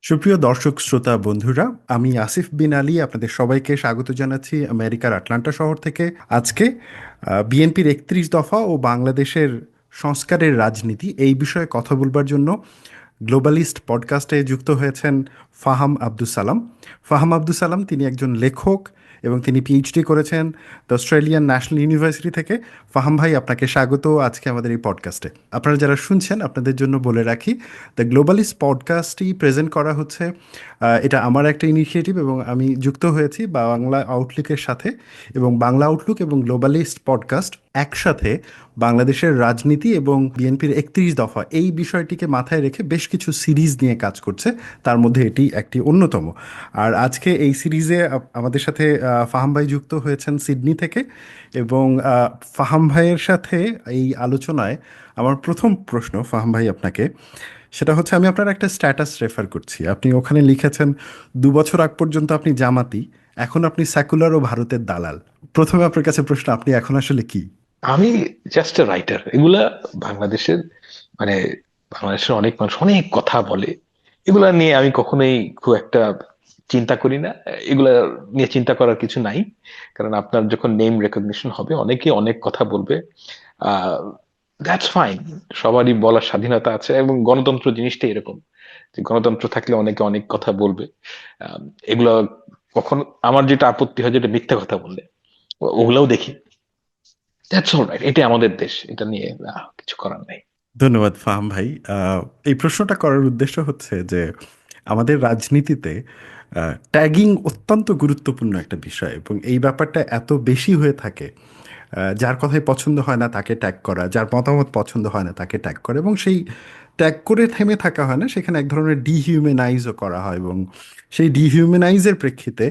সুপ্রিয় দর্শক শ্রোতা বন্ধুরা, আমি আসিফ বিন আলী আপনাদের সবাইকে স্বাগত জানাচ্ছি আমেরিকার আটলান্টা শহর থেকে। আজকে বিএনপির 31 দফা ও বাংলাদেশের সংস্কারের রাজনীতি এই বিষয়ে কথা বলবার জন্য গ্লোবালিস্ট পডকাস্টে যুক্ত হয়েছেন ফাহাম আব্দুস সালাম। ফাহাম আব্দুস সালাম তিনি একজন লেখক এবং তিনি পিএইচডি করেছেন দ্য অস্ট্রেলিয়ান ন্যাশনাল ইউনিভার্সিটি থেকে। ফাহাম ভাই, আপনাকে স্বাগত আজকে আমাদের এই পডকাস্টে। আপনারা যারা শুনছেন আপনাদের জন্য বলে রাখি, দ্য গ্লোবালিস্ট পডকাস্টই প্রেজেন্ট করা হচ্ছে। এটা আমার একটা ইনিশিয়েটিভ এবং আমি যুক্ত হয়েছি বাংলা আউটলুকের সাথে, এবং বাংলা আউটলুক এবং গ্লোবালিস্ট পডকাস্ট একসাথে বাংলাদেশের রাজনীতি এবং বিএনপির 31 দফা এই বিষয়টিকে মাথায় রেখে বেশ কিছু সিরিজ নিয়ে কাজ করছে। তার মধ্যে এটি একটি অন্যতম। আর আজকে এই সিরিজে আমাদের সাথে ফাহাম ভাই যুক্ত হয়েছেন সিডনি থেকে। এবং ফাহাম ভাইয়ের সাথে এই আলোচনায় আমার প্রথম প্রশ্ন ফাহাম ভাই আপনাকে, সেটা হচ্ছে, আমি আপনার একটা স্ট্যাটাস রেফার করছি। আপনি ওখানে লিখেছেন 2 বছর আগ পর্যন্ত আপনি জামাতি, এখন আপনি সেকুলার ও ভারতের দালাল। প্রথমে আপনার কাছে প্রশ্ন, আপনি এখন আসলে কি? আমি জাস্ট এ রাইটার। এগুলা বাংলাদেশের মানে বাংলাদেশের অনেক মানুষ অনেক কথা বলে, এগুলা নিয়ে আমি কখনোই খুব একটা চিন্তা করি না। এগুলা নিয়ে চিন্তা করার কিছু নাই, কারণ আপনার যখন নেম রেকগনিশন হবে অনেকে অনেক কথা বলবে। আহ দ্যাটস ফাইন, সবারই বলার স্বাধীনতা আছে এবং গণতন্ত্র জিনিসটা এরকম যে গণতন্ত্র থাকলে অনেকে অনেক কথা বলবে। আহ, এগুলা কখন আমার যেটা আপত্তি হয় যেটা মিথ্যা কথা বললে ওগুলাও দেখি। দ্যাটস অলরাইট, এটা আমাদের দেশ, এটা নিয়ে কিছু করার নাই। ধন্যবাদ ফাহাম ভাই। আহ, এই প্রশ্নটা করার উদ্দেশ্য হচ্ছে যে আমাদের রাজনীতিতে ট্যাগিং অত্যন্ত গুরুত্বপূর্ণ একটা বিষয়, এবং এই ব্যাপারটা এত বেশি হয়ে থাকে। যার কথাই পছন্দ হয় না তাকে ট্যাগ করা, যার মতামত পছন্দ হয় না তাকে ট্যাগ করা, এবং সেই ট্যাগ করে থেমে থাকা হয় না, সেখানে এক ধরনের ডিহিউম্যানাইজও করা হয়। এবং সেই ডিহিউম্যানাইজের প্রেক্ষিতে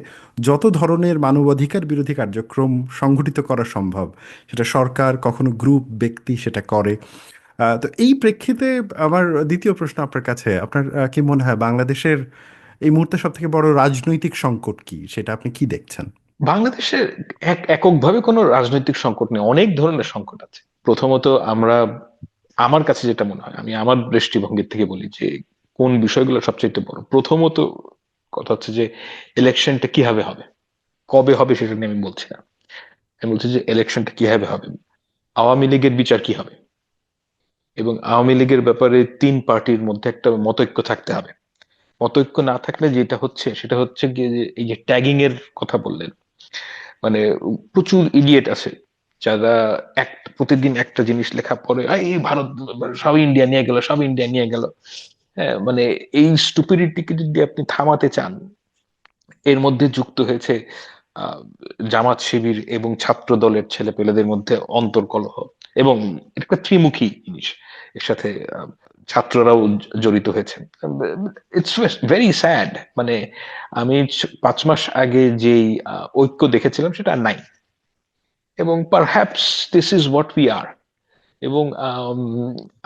যত ধরনের মানবাধিকার বিরোধী কার্যক্রম সংঘটিত করা সম্ভব, সেটা সরকার, কখনো গ্রুপ, ব্যক্তি সেটা করে। তো এই প্রেক্ষিতে আমার দ্বিতীয় প্রশ্ন আপনার কাছে, আপনার কি মনে হয় বাংলাদেশের এই মুহূর্তে সব থেকে বড় রাজনৈতিক সংকট কি, সেটা আপনি কি দেখছেন? বাংলাদেশের এককভাবে কোনো রাজনৈতিক সংকট নেই, অনেক ধরনের সংকট আছে। প্রথমত আমরা, আমার কাছে যেটা মনে হয়, আমি আমার দৃষ্টিভঙ্গির থেকে বলি যে কোন বিষয়গুলো সবচেয়ে বড়। প্রথমত কথা হচ্ছে যে ইলেকশনটা কিভাবে হবে, কবে হবে সেটা নিয়ে আমি বলছি না। আমি বলছি যে ইলেকশনটা কিভাবে হবে, আওয়ামী লীগের বিচার কি হবে, এবং আওয়ামী লীগের ব্যাপারে তিন পার্টির মধ্যে একটা মতৈক্য থাকতে হবে। মতৈক্য না থাকলে যেটা হচ্ছে সেটা হচ্ছে গিয়ে যে এই যে ট্যাগিং এর কথা বললেন, মানে প্রচুর ইডিয়েট আছে যারা প্রতিদিন একটা জিনিস লেখা পড়ে, এই ভারত সব ইন্ডিয়া নিয়ে গেল, সব ইন্ডিয়া নিয়ে গেল। হ্যাঁ, মানে এই স্টুপিডিটিকে যদি আপনি থামাতে চান, এর মধ্যে যুক্ত হয়েছে আহ জামাত শিবির এবং ছাত্র দলের ছেলে পেলেদের মধ্যে অন্তর্কলহ, এবং এটা একটা ত্রিমুখী জিনিস। এর সাথে ছাত্ররাও জড়িত হয়েছে। It's very sad. মানে আমি 5 মাস আগে যেই ঐক্য দেখেছিলাম সেটা আর নাই, এবং perhaps this is what we are. এবং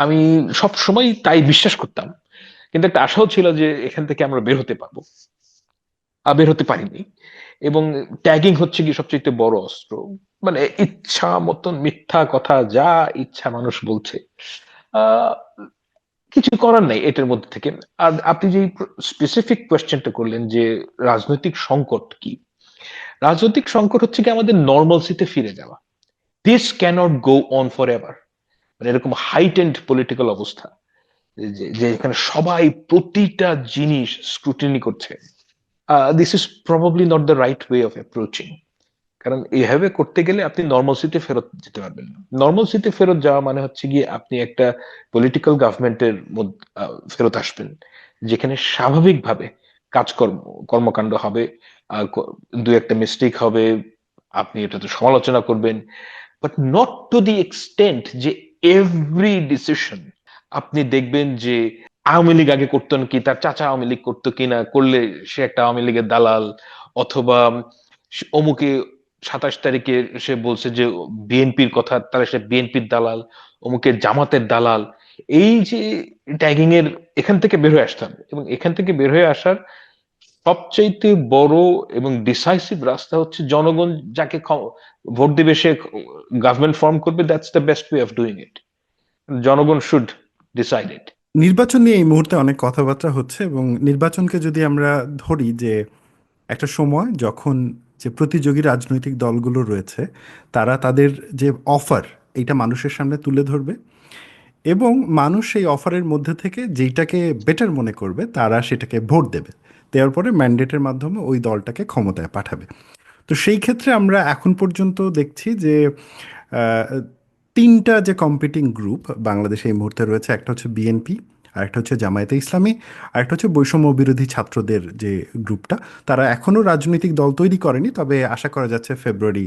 আমি সব সময় তাই বিশ্বাস করতাম, কিন্তু একটা আশাও ছিল যে এখান থেকে আমরা বের হতে পারবো। বের হতে পারিনি। এবং ট্যাগিং হচ্ছে কি সবচেয়ে বড় অস্ত্র। মানে ইচ্ছা মতন মিথ্যা কথা যা ইচ্ছা মানুষ বলছে। আহ কিছু করার নাই এটার মধ্যে থেকে। আর আপনি যে স্পেসিফিক কোয়েশ্চেনটা করলেন যে রাজনৈতিক সংকট কি, রাজনৈতিক সংকট হচ্ছে কি আমাদের নর্মালসিতে ফিরে যাওয়া। This cannot go on for ever. মানে এরকম হাইটেন্ড পলিটিক্যাল অবস্থা যে এখানে সবাই প্রতিটা জিনিস স্ক্রুটিনি করছে, this is probably not the right way of approaching. কারণ এভাবে করতে গেলে আপনি নর্মালসিতে ফেরত যেতে পারবেন না। নর্মালসিতে ফেরত যাওয়া মানে হচ্ছে গিয়ে আপনি একটা পলিটিক্যাল গভর্নমেন্টের মধ্যে ফেরত আসবেন, যেখানে স্বাভাবিকভাবে কাজকর্ম কর্মকাণ্ড হবে। দু একটা মিস্টেক হবে, আপনি এটাতে সমালোচনা করবেন, but not to the extent যে এভরি ডিসিশন আপনি দেখবেন যে আওয়ামী লীগ আগে করতো নাকি, তার চাচা আওয়ামী লীগ করতো কিনা, করলে সে একটা আওয়ামী লীগের দালাল। অথবা অমুকে 27 তারিখে সে বলছে যে বিএনপির কথা, তাহলে সে বিএনপির দালাল, অমুকে জামাতের দালাল। এই যে ট্যাগিং এর, এখান থেকে বের হয়ে আসতে হবে। এবং এখান থেকে বের হয়ে আসার সবচাইতে বড় এবং ডিসাইসিভ রাস্তা হচ্ছে জনগণ যাকে ভোট দিবে সে গভর্নমেন্ট ফর্ম করবে। That's the best way of doing it. জনগণ শুড ডিসাইড ইট। নির্বাচন নিয়ে এই মুহূর্তে অনেক কথাবার্তা হচ্ছে, এবং নির্বাচনকে যদি আমরা ধরি যে একটা সময় যখন যে প্রতিযোগী রাজনৈতিক দলগুলো রয়েছে তারা তাদের যে অফার এইটা মানুষের সামনে তুলে ধরবে, এবং মানুষ সেই অফারের মধ্যে থেকে যেইটাকে বেটার মনে করবে তারা সেটাকে ভোট দেবে, দেওয়ার পরে ম্যান্ডেটের মাধ্যমে ওই দলটাকে ক্ষমতায় পাঠাবে। তো সেই ক্ষেত্রে আমরা এখন পর্যন্ত দেখছি যে আহ, তিনটা যে কম্পিটিং গ্রুপ বাংলাদেশে এই মুহূর্তে রয়েছে, একটা হচ্ছে বিএনপি, আরেকটা হচ্ছে জামায়াতে ইসলামী, আরেকটা হচ্ছে বৈষম্য বিরোধী ছাত্রদের যে গ্রুপটা। তারা এখনও রাজনৈতিক দল তৈরি করেনি, তবে আশা করা যাচ্ছে ফেব্রুয়ারি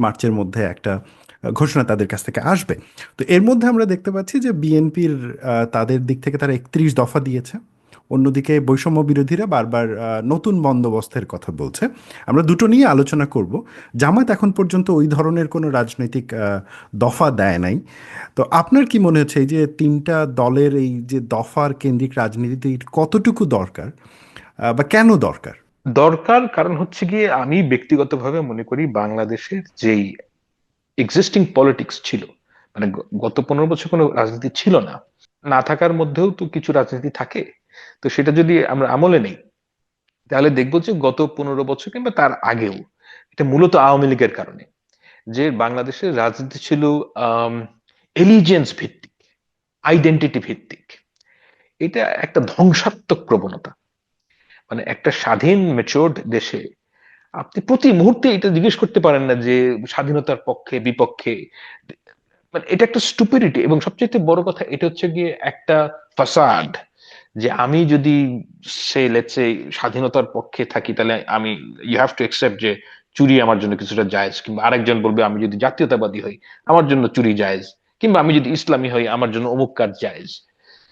মার্চের মধ্যে একটা ঘোষণা তাদের কাছ থেকে আসবে। তো এর মধ্যে আমরা দেখতে পাচ্ছি যে বিএনপির তাদের দিক থেকে তারা 31 দফা দিয়েছে। অন্যদিকে বৈষম্য বিরোধীরা বারবার নতুন বন্দোবস্তের কথা বলছে। আমরা দুটো নিয়ে আলোচনা করব। জামাত এখন পর্যন্ত ওই ধরনের কোনো রাজনৈতিক দফা দেয় নাই। তো আপনার কি মনে হচ্ছে এই যে তিনটা দলের এই যে দফার কেন্দ্রিক রাজনীতিতে কতটুকু দরকার, বা কেন দরকার? দরকার কারণ হচ্ছে গিয়ে আমি ব্যক্তিগতভাবে মনে করি বাংলাদেশের যেই এক্সিস্টিং পলিটিক্স ছিল, মানে গত 15 বছর কোনো রাজনীতি ছিল না, না থাকার মধ্যেও তো কিছু রাজনীতি থাকে। তো সেটা যদি আমরা আমলে নেই তাহলে দেখবো যে গত 15 বছর কিংবা তার আগেও এটা মূলত আওয়ামী লীগের কারণে যে বাংলাদেশের রাজনীতি ছিল এলিজেন্স ভিত্তিক, আইডেন্টিটি ভিত্তিক। এটা একটা ধ্বংসাত্মক প্রবণতা। মানে একটা স্বাধীন মেচিওরড দেশে আপনি প্রতি মুহূর্তে এটা জিজ্ঞেস করতে পারেন না যে স্বাধীনতার পক্ষে বিপক্ষে। মানে এটা একটা স্টুপিডিটি, এবং সবচেয়ে বড় কথা এটা হচ্ছে গিয়ে একটা ফাসাদ। যে আমি যদি সে লেটস সে স্বাধীনতার পক্ষে থাকি তাহলে আমি, ইউ হ্যাভ টু একসেপ্ট যে চুরি আমার জন্য কিছুটা জায়েজ, কিংবা আরেকজন বলবে আমি যদি জাতীয়তাবাদী হই আমার জন্য চুরি জায়েজ, কিংবা আমি যদি ইসলামী হই আমার জন্য অমুক কাজ জায়েজ।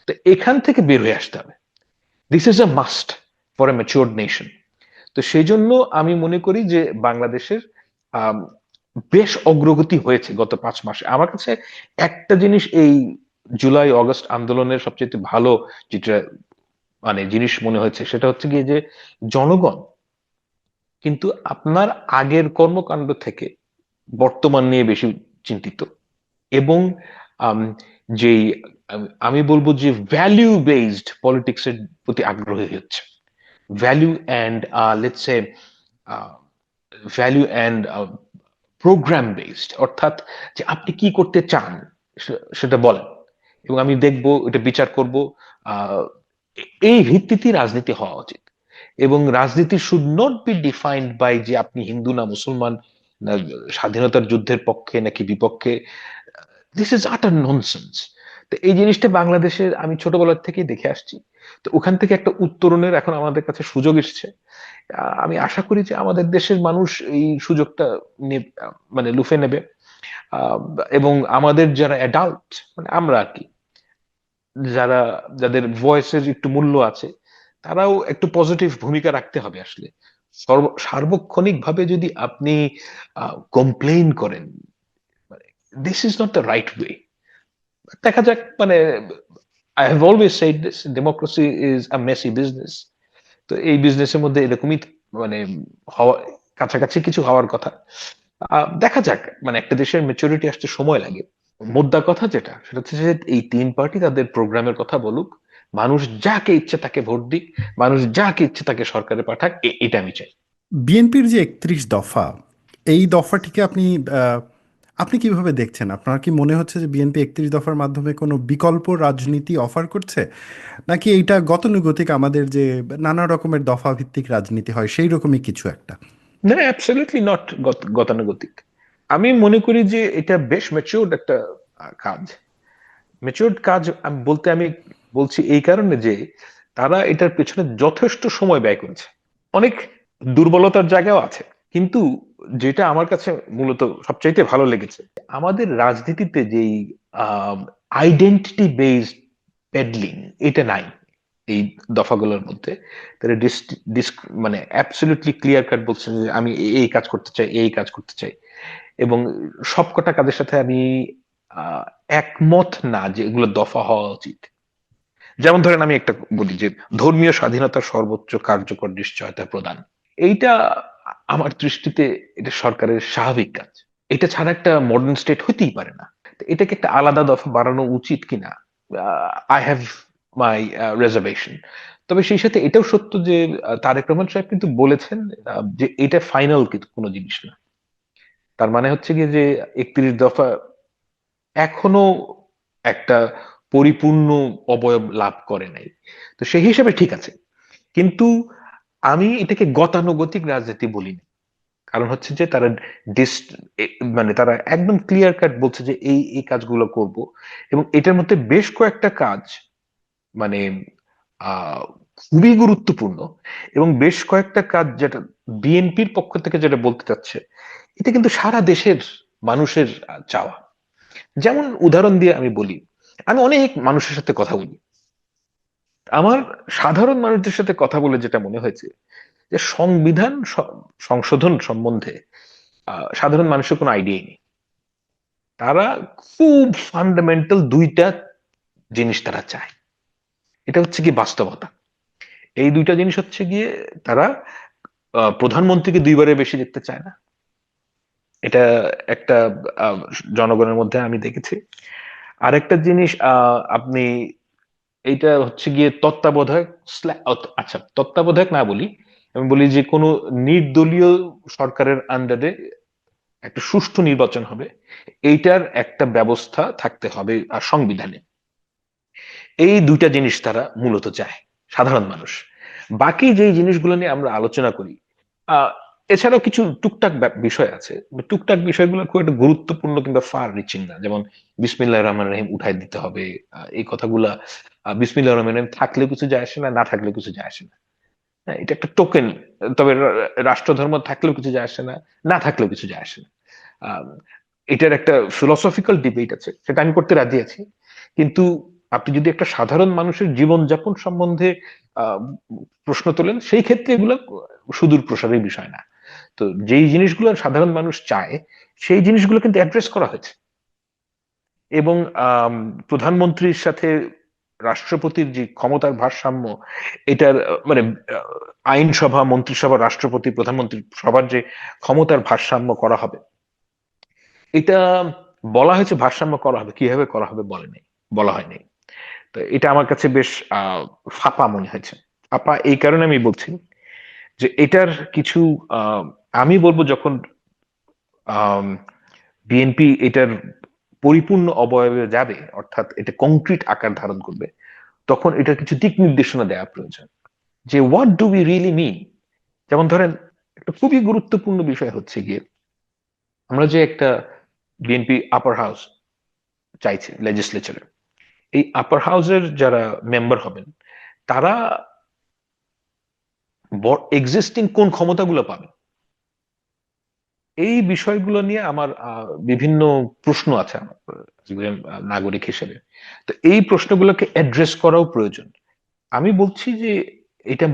তো এখান থেকে বের হয়ে আসতে হবে। This is a must for a matured nation. তো সেই জন্য আমি মনে করি যে বাংলাদেশের আম, বেশ অগ্রগতি হয়েছে গত 5 মাসে। আমার কাছে একটা জিনিস এই জুলাই অগস্ট আন্দোলনের সবচেয়ে ভালো যেটা মানে জিনিস মনে হয়েছে সেটা হচ্ছে গিয়ে যে জনগণ কিন্তু আপনার আগের কর্মকাণ্ড থেকে বর্তমান নিয়ে বেশি চিন্তিত, এবং আম, যেই আমি বলবো যে ভ্যালু বেসড পলিটিক্স এর প্রতি আগ্রহী হচ্ছে। Value and let's say value and program based, অর্থাৎ যে আপনি কি করতে চান সেটা বলেন, এবং আমি দেখবো এটা বিচার করব। আহ, এই ভিত্তিতে রাজনীতি হওয়া উচিত। এবং রাজনীতি should not be defined by যে আপনি হিন্দু না মুসলমান, না স্বাধীনতার যুদ্ধের পক্ষে নাকি বিপক্ষে। দিস ইজ আটার ননসেন্স। তো এই জিনিসটা বাংলাদেশের আমি ছোটবেলার থেকেই দেখে আসছি। তো ওখান থেকে একটা উত্তরণের এখন আমাদের কাছে সুযোগ এসেছে। আমি আশা করি যে আমাদের দেশের মানুষ এই সুযোগটা মানে লুফে নেবে। আহ, এবং আমাদের যারা অ্যাডাল্ট মানে আমরা আর কি, যারা যাদের ভয়েসের একটু মূল্য আছে, তারাও একটু পজিটিভ ভূমিকা রাখতে হবে আসলে। সার্বক্ষণিক ভাবে যদি আপনি কমপ্লেইন করেন, this is not the right way. দেখা যাক, মানে I have always said this, democracy is a Messi business. তো এই বিজনেসের মধ্যে এরকমই মানে হওয়া, কাছাকাছি কিছু হওয়ার কথা। দেখা যাক, মানে একটা দেশের ম্যাচুরিটি আসতে সময় লাগে। মোদ্দা কথা যেটা সেটা হচ্ছে যে এই তিন পার্টি তাদের প্রোগ্রামের কথা বলুক, মানুষ যাকে ইচ্ছে তাকে ভোট দিক, মানুষ যাকে ইচ্ছে তাকে সরকারে পাঠাক, এটা আমি চাই। বিএনপির যে 31 দফা, এই দফাটিকে আপনি কিভাবে দেখছেন? আপনার কি মনে হচ্ছে যে বিএনপি 31 দফার মাধ্যমে কোনো বিকল্প রাজনীতি অফার করছে, নাকি এইটা গতানুগতিক আমাদের যে নানা রকমের দফা ভিত্তিক রাজনীতি হয় সেই রকমই কিছু একটা? না, অ্যাবসলিউটলি নট গতানুগতিক। আমি মনে করি যে এটা বেশ ম্যাচিউরড একটা কাজ। ম্যাচিউরড কাজ আমি বলতে আমি বলছি এই কারণে যে তারা এটার পেছনে যথেষ্ট সময় ব্যয় করেছে। অনেক দুর্বলতার জায়গাও আছে, কিন্তু যেটা আমার কাছে মূলত সবচাইতে ভালো লেগেছে, আমাদের রাজনীতিতে যেই আইডেন্টিটি বেসড পেডলিং এটা নাই এই দফাগুলোর মধ্যে। তারা মানে অ্যাবসলিউটলি ক্লিয়ার কাট বলছেন যে আমি এই কাজ করতে চাই, এই কাজ করতে চাই। এবং সবকটা কাজের সাথে আমি আহ একমত না যে এগুলো দফা হওয়া উচিত। যেমন ধরেন আমি একটা বলি যে ধর্মীয় স্বাধীনতার সর্বোচ্চ কার্যকর নিশ্চয়তা প্রদান, এইটা আমার দৃষ্টিতে এটা সরকারের স্বাভাবিক কাজ। এটা ছাড়া একটা মডার্ন স্টেট হইতেই পারে না। তো এটাকে একটা আলাদা দফা বাড়ানো উচিত কিনা, আই হ্যাভ মাই রেজার্ভেশন। তবে সেই সাথে এটাও সত্য যে তারেক রহমান সাহেব কিন্তু বলেছেন যে এটা ফাইনাল কিন্তু কোনো জিনিস না। তার মানে হচ্ছে গিয়ে যে 31 দফা এখনো একটা পরিপূর্ণ অবয়ব লাভ করে নাই। তো সেই হিসেবে ঠিক আছে, কিন্তু আমি এটাকে গতানুগতিক রাজনীতি বলি না। কারণ হচ্ছে যে তারা ডিস মানে তারা একদম ক্লিয়ার কাট বলছে যে এই এই কাজগুলো করব, এবং এটার মধ্যে বেশ কয়েকটা কাজ মানে আহ খুবই গুরুত্বপূর্ণ, এবং বেশ কয়েকটা কাজ যেটা বিএনপির পক্ষ থেকে যেটা বলতে চাচ্ছে, এটা কিন্তু সারা দেশের মানুষের চাওয়া। যেমন উদাহরণ দিয়ে আমি বলি, আমি অনেক মানুষের সাথে কথা বলি, আমার সাধারণ মানুষদের সাথে কথা বলে যেটা মনে হয়েছে যে সংবিধান সংশোধন সম্বন্ধে সাধারণ মানুষের কোনো আইডিয়াই নেই। তারা খুব ফান্ডামেন্টাল দুইটা জিনিস তারা চায়, এটা হচ্ছে কি বাস্তবতা। এই দুইটা জিনিস হচ্ছে গিয়ে তারা প্রধানমন্ত্রীকে 2বারের বেশি দেখতে চায় না, এটা একটা আহ, জনগণের মধ্যে আমি দেখেছি। আরেকটা জিনিস আপনি, এইটা হচ্ছে গিয়ে তত্ত্বাবধায়ক আচ্ছা তত্ত্বাবধায়ক না বলি, আমি বলি যে কোনো নির্দলীয় সরকারের আন্ডারে একটা সুষ্ঠু নির্বাচন হবে, এইটার একটা ব্যবস্থা থাকতে হবে আর সংবিধানে। এই দুইটা জিনিস তারা মূলত চায় সাধারণ মানুষ। বাকি যেই জিনিসগুলো নিয়ে আমরা আলোচনা করি, আহ এছাড়াও কিছু টুকটাক বিষয় আছে, টুকটাক বিষয়গুলো খুব একটা গুরুত্বপূর্ণ কিংবা ফার রিচিং না, যেমন বিসমিল্লাহির রহমানির রহিম উঠাই দিতে হবে, এই কথাগুলা বিসমিল্লাহির রহমানির রহিম থাকলেও কিছু যায় আসে না, না থাকলেও কিছু যায় আসে না। হ্যাঁ, এটা একটা টোকেন। তবে রাষ্ট্রধর্ম থাকলেও কিছু যায় আসে না, না থাকলেও কিছু যায় আসে না। আহ, এটার একটা ফিলোসফিক্যাল ডিবেট আছে, সেটা আমি করতে রাজি আছি, কিন্তু আপনি যদি একটা সাধারণ মানুষের জীবনযাপন সম্বন্ধে আহ, প্রশ্ন তোলেন, সেই ক্ষেত্রে এগুলো সুদূর প্রসারের বিষয় না। তো যেই জিনিসগুলো সাধারণ মানুষ চায়, সেই জিনিসগুলো কিন্তু অ্যাড্রেস করা হয়েছে। এবং প্রধানমন্ত্রীর সাথে রাষ্ট্রপতির যে ক্ষমতার ভারসাম্য, এটার মানে আইনসভা, মন্ত্রিসভা, রাষ্ট্রপতি, প্রধানমন্ত্রী সবার যে ক্ষমতার ভারসাম্য করা হবে, এটা বলা হয়েছে ভারসাম্য করা হবে, কিভাবে করা হবে বলে নাই, বলা হয়নি। তো এটা আমার কাছে বেশ ফাঁপা মনে হয়েছে। ফাঁপা এই কারণে আমি বলছি যে এটার কিছু আহ, আমি বলবো যখন বিএনপি এটার পরিপূর্ণ অবয়বে যাবে, অর্থাৎ এটা কংক্রিট আকার ধারণ করবে, তখন এটার কিছু দিক নির্দেশনা দেওয়া প্রয়োজন, যে হোয়াট ডু উই রিয়েলি মিন। যেমন ধরেন, একটা খুবই গুরুত্বপূর্ণ বিষয় হচ্ছে গিয়ে, আমরা যে একটা বিএনপি আপার হাউস চাইছে লেজিসলেচারে, এই আপার হাউসের যারা মেম্বার হবেন, তারা এক্সিস্টিং কোন ক্ষমতাগুলো পাবে, এই বিষয়গুলো নিয়ে আমার বিভিন্ন প্রশ্ন আছে আমার একজন নাগরিক হিসেবে। তো এই প্রশ্নগুলোকে অ্যাড্রেস করাও প্রয়োজন। আমি বলছি যে এটা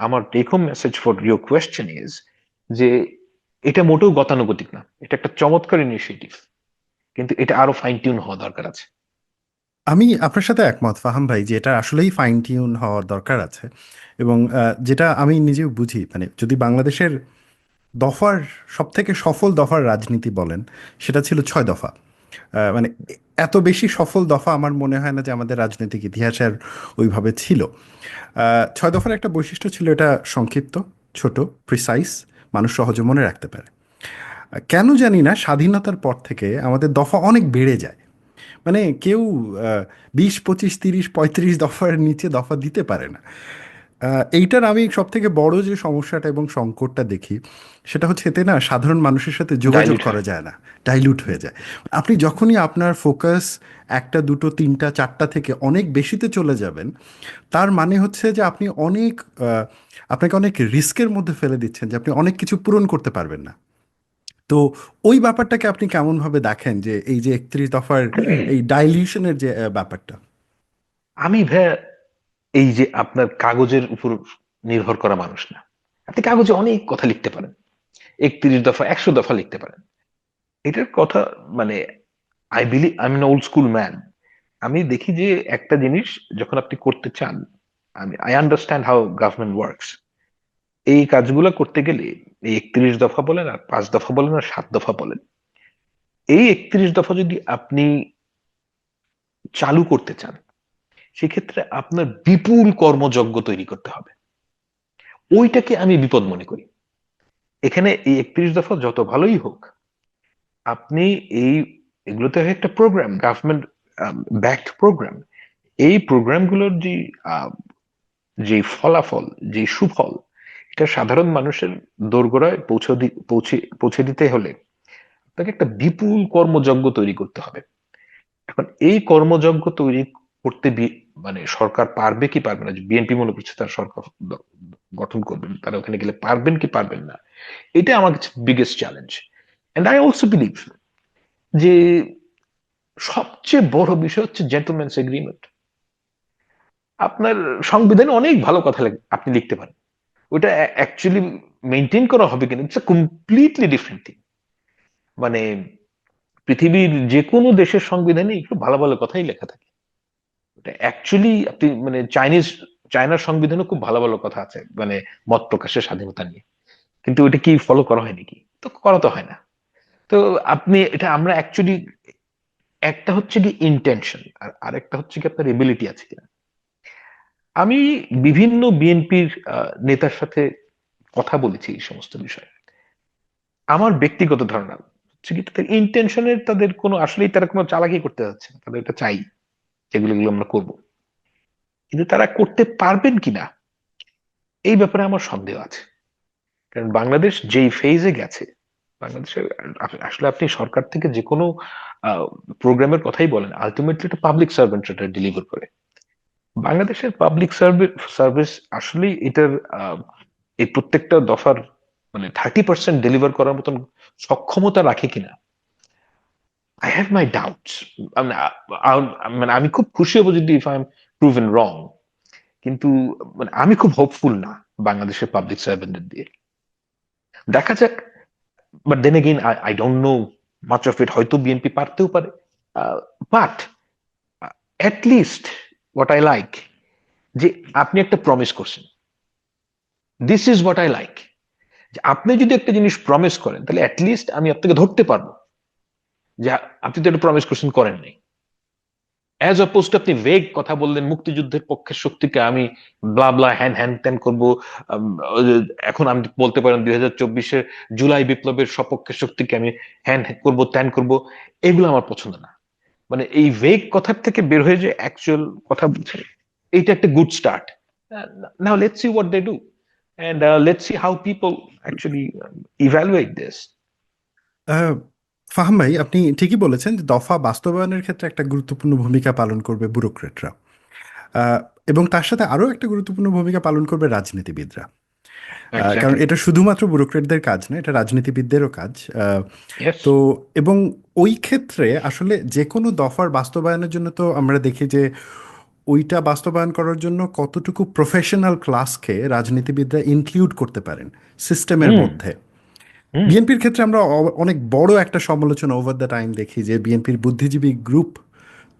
আমার take home message for your question is যে এটা মোটেও গতানুগতিক না, এটা একটা চমৎকার ইনিশিয়েটিভ, কিন্তু এটা আরো ফাইন টিউন হওয়া দরকার আছে। আমি আপনার সাথে একমত ফাহাম ভাই যে এটা আসলেই ফাইন টিউন হওয়ার দরকার আছে। এবং যেটা আমি নিজেও বুঝি, মানে যদি বাংলাদেশের দফার সবথেকে সফল দফার রাজনীতি বলেন, সেটা ছিল 6 দফা। মানে এত বেশি সফল দফা আমার মনে হয় না যে আমাদের রাজনৈতিক ইতিহাসের ওইভাবে ছিল। 6 দফার একটা বৈশিষ্ট্য ছিল, এটা সংক্ষিপ্ত, ছোট, প্রিসাইজ, মানুষ সহজে মনে রাখতে পারে। কেন জানি না স্বাধীনতার পর থেকে আমাদের দফা অনেক বেড়ে যায়। মানে কেউ 20, 25, 30, 35 দফার নিচে দফা দিতে পারে না। এইটার আমি সব থেকে বড় যে সমস্যাটা এবং সংকটটা দেখি, সেটা হচ্ছে এতে না সাধারণ মানুষের সাথে যোগাযোগ ডাইলিউট হয়। করা যায় না, ডাইলুট হয়ে যায়। আপনি যখনই আপনার ফোকাস একটা, দুটো, তিনটা, চারটা থেকে অনেক বেশিতে চলে যাবেন, তার মানে হচ্ছে যে আপনি অনেক আপনাকে অনেক রিস্কের মধ্যে ফেলে দিচ্ছেন, যে আপনি অনেক কিছু পূরণ করতে পারবেন না। তো ওই ব্যাপারটাকে আপনি কেমনভাবে দেখেন, যে এই যে 31 দফার এই ডাইলিউশনের যে ব্যাপারটা? আমি ভাই এই যে আপনার কাগজের উপর নির্ভর করা মানুষ না। আপনি কাগজে অনেক কথা লিখতে পারেন, 31 দফা, 100 দফা লিখতে পারেন। এটার কথা মানে I believe I am old school man. আমি দেখি যে একটা জিনিস যখন আপনি করতে চান, I understand how government works. এই কাজগুলো করতে গেলে এই 31 দফা বলেন আর 5 দফা বলেন আর 7 দফা বলেন, এই 31 দফা যদি আপনি চালু করতে চান, সেক্ষেত্রে আপনার বিপুল কর্মযজ্ঞ তৈরি করতে হবে। ওইটাকে আমি বিপদ মনে করি। এখানে এই 31 দফা যত ভালোই হোক, আপনি এই এগুলোতে একটা প্রোগ্রাম, গভর্নমেন্ট ব্যাকড প্রোগ্রাম, এই প্রোগ্রামগুলোর যে ফলাফল, যে সুফল, এটা সাধারণ মানুষের দোরগোড়ায় পৌঁছে দিতে হলে আপনাকে একটা বিপুল কর্মযজ্ঞ তৈরি করতে হবে। এখন এই কর্মযজ্ঞ তৈরি করতে মানে সরকার পারবে কি পারবে না, বিএনপি মনে করছে তার সরকার গঠন করবেন, তারা ওখানে গেলে পারবেন কি পারবেন না, এটা আমার কাছে biggest challenge. And I also believe যে সবচেয়ে বড় বিষয় হচ্ছে জেন্টলম্যানস এগ্রিমেন্ট। আপনার সংবিধানে অনেক ভালো কথা আপনি লিখতে পারেন, ওটা অ্যাকচুয়ালি মেনটেন করা হবে কিনা ইটস কমপ্লিটলি ডিফারেন্ট থিং। মানে পৃথিবীর যে কোনো দেশের সংবিধানে একটু ভালো ভালো কথাই লেখা থাকে। ওটা অ্যাকচুয়ালি আপনি মানে চায়নার সংবিধানে খুব ভালো ভালো কথা আছে, মানে মত প্রকাশের স্বাধীনতা নিয়ে, কিন্তু ওটা কি ফলো করা হয় নাকি? তো করা তো হয় না। তো আপনি এটা আমরা অ্যাকচুয়ালি, একটা হচ্ছে কি ইন্টেনশন, আর আরেকটা হচ্ছে কি আপনার এবিলিটি আছে কিনা। আমি বিভিন্ন বিএনপির নেতার সাথে কথা বলেছি এই সমস্ত বিষয়ে। আমার ব্যক্তিগত ধারণা হচ্ছে কি তাদের ইন্টেনশনের, তাদের কোনো আসলেই তারা কোনো চালাকি করতে যাচ্ছে না, তাদের এটা চাই যেগুলো আমরা করব, কিন্তু তারা করতে পারবেন কিনা এই ব্যাপারে আমার সন্দেহ আছে। কারণ বাংলাদেশ যেই ফেজে গেছে, বাংলাদেশের আসলে আপনি সরকার থেকে যে কোনো প্রোগ্রামের কথাই বলেন, আলটিমেটলি এটা পাবলিক সার্ভেন্টরা ডেলিভার করে। বাংলাদেশের পাবলিক সার্ভিস আসলেই এটার এই প্রত্যেকটা দফার মানে 30% ডেলিভার করার মতন সক্ষমতা রাখে কিনা, আই হ্যাভ মাই ডাউটস। মানে আমি খুব খুশি হবো যদি ইফ আই এম প্রুভেন রং, কিন্তু মানে আমি খুব হোপফুল না বাংলাদেশের পাবলিক সার্ভেন্টদের দিয়ে। দেখা যাক, but then again I don't know much of it, হয়তো বিএনপি পারতেও পারে, but at least what I like, যে আপনি একটা প্রমিস করছেন, this is what I like. আপনি যদি একটা জিনিস প্রমিস করেন তাহলে অ্যাটলিস্ট আমি আপনাকে ধরতে পারবো যে আপনি তো একটা প্রমিস করছেন, করেন নাই। অ্যাজ অপোজ টু আপনি ভেগ কথা বললেন, মুক্তিযুদ্ধের পক্ষের শক্তিকে আমি ব্লা ব্লা হ্যান হ্যান ত্যান করবো। এখন আমি বলতে পারেন 2024-এর জুলাই বিপ্লবের সপক্ষের শক্তিকে আমি হ্যান করবো ত্যান করবো, এগুলো আমার পছন্দ না। মানে এই ভেগ কথার থেকে বের হয়ে যে অ্যাকচুয়াল কথা বলছে, এইটা একটা good start. Now let's see what they do, and let's see how people actually evaluate this. Ah, Faham ভাই, আপনি ঠিকই বলেছেন যে দফা বাস্তবায়নের ক্ষেত্রে একটা গুরুত্বপূর্ণ ভূমিকা পালন করবে ব্যুরোক্রেটরা, আহ, এবং তার সাথে আরও একটা গুরুত্বপূর্ণ ভূমিকা পালন করবে রাজনীতিবিদরা। কারণ Exactly. এটা শুধুমাত্র ব্যুরোক্রেটদের কাজ না, এটা রাজনীতিবিদদেরও কাজ। তো Yes. এবং ওই ক্ষেত্রে আসলে যে কোনো দফার বাস্তবায়নের জন্য তো আমরা দেখি যে ওইটা বাস্তবায়ন করার জন্য কতটুকু প্রফেশনাল ক্লাসকে রাজনীতিবিদরা ইনক্লুড করতে পারেন সিস্টেমের হুম মধ্যে। হুম বিএনপির ক্ষেত্রে আমরা অনেক বড় একটা সমালোচনা ওভার দ্য টাইম দেখি যে বিএনপির বুদ্ধিজীবী গ্রুপ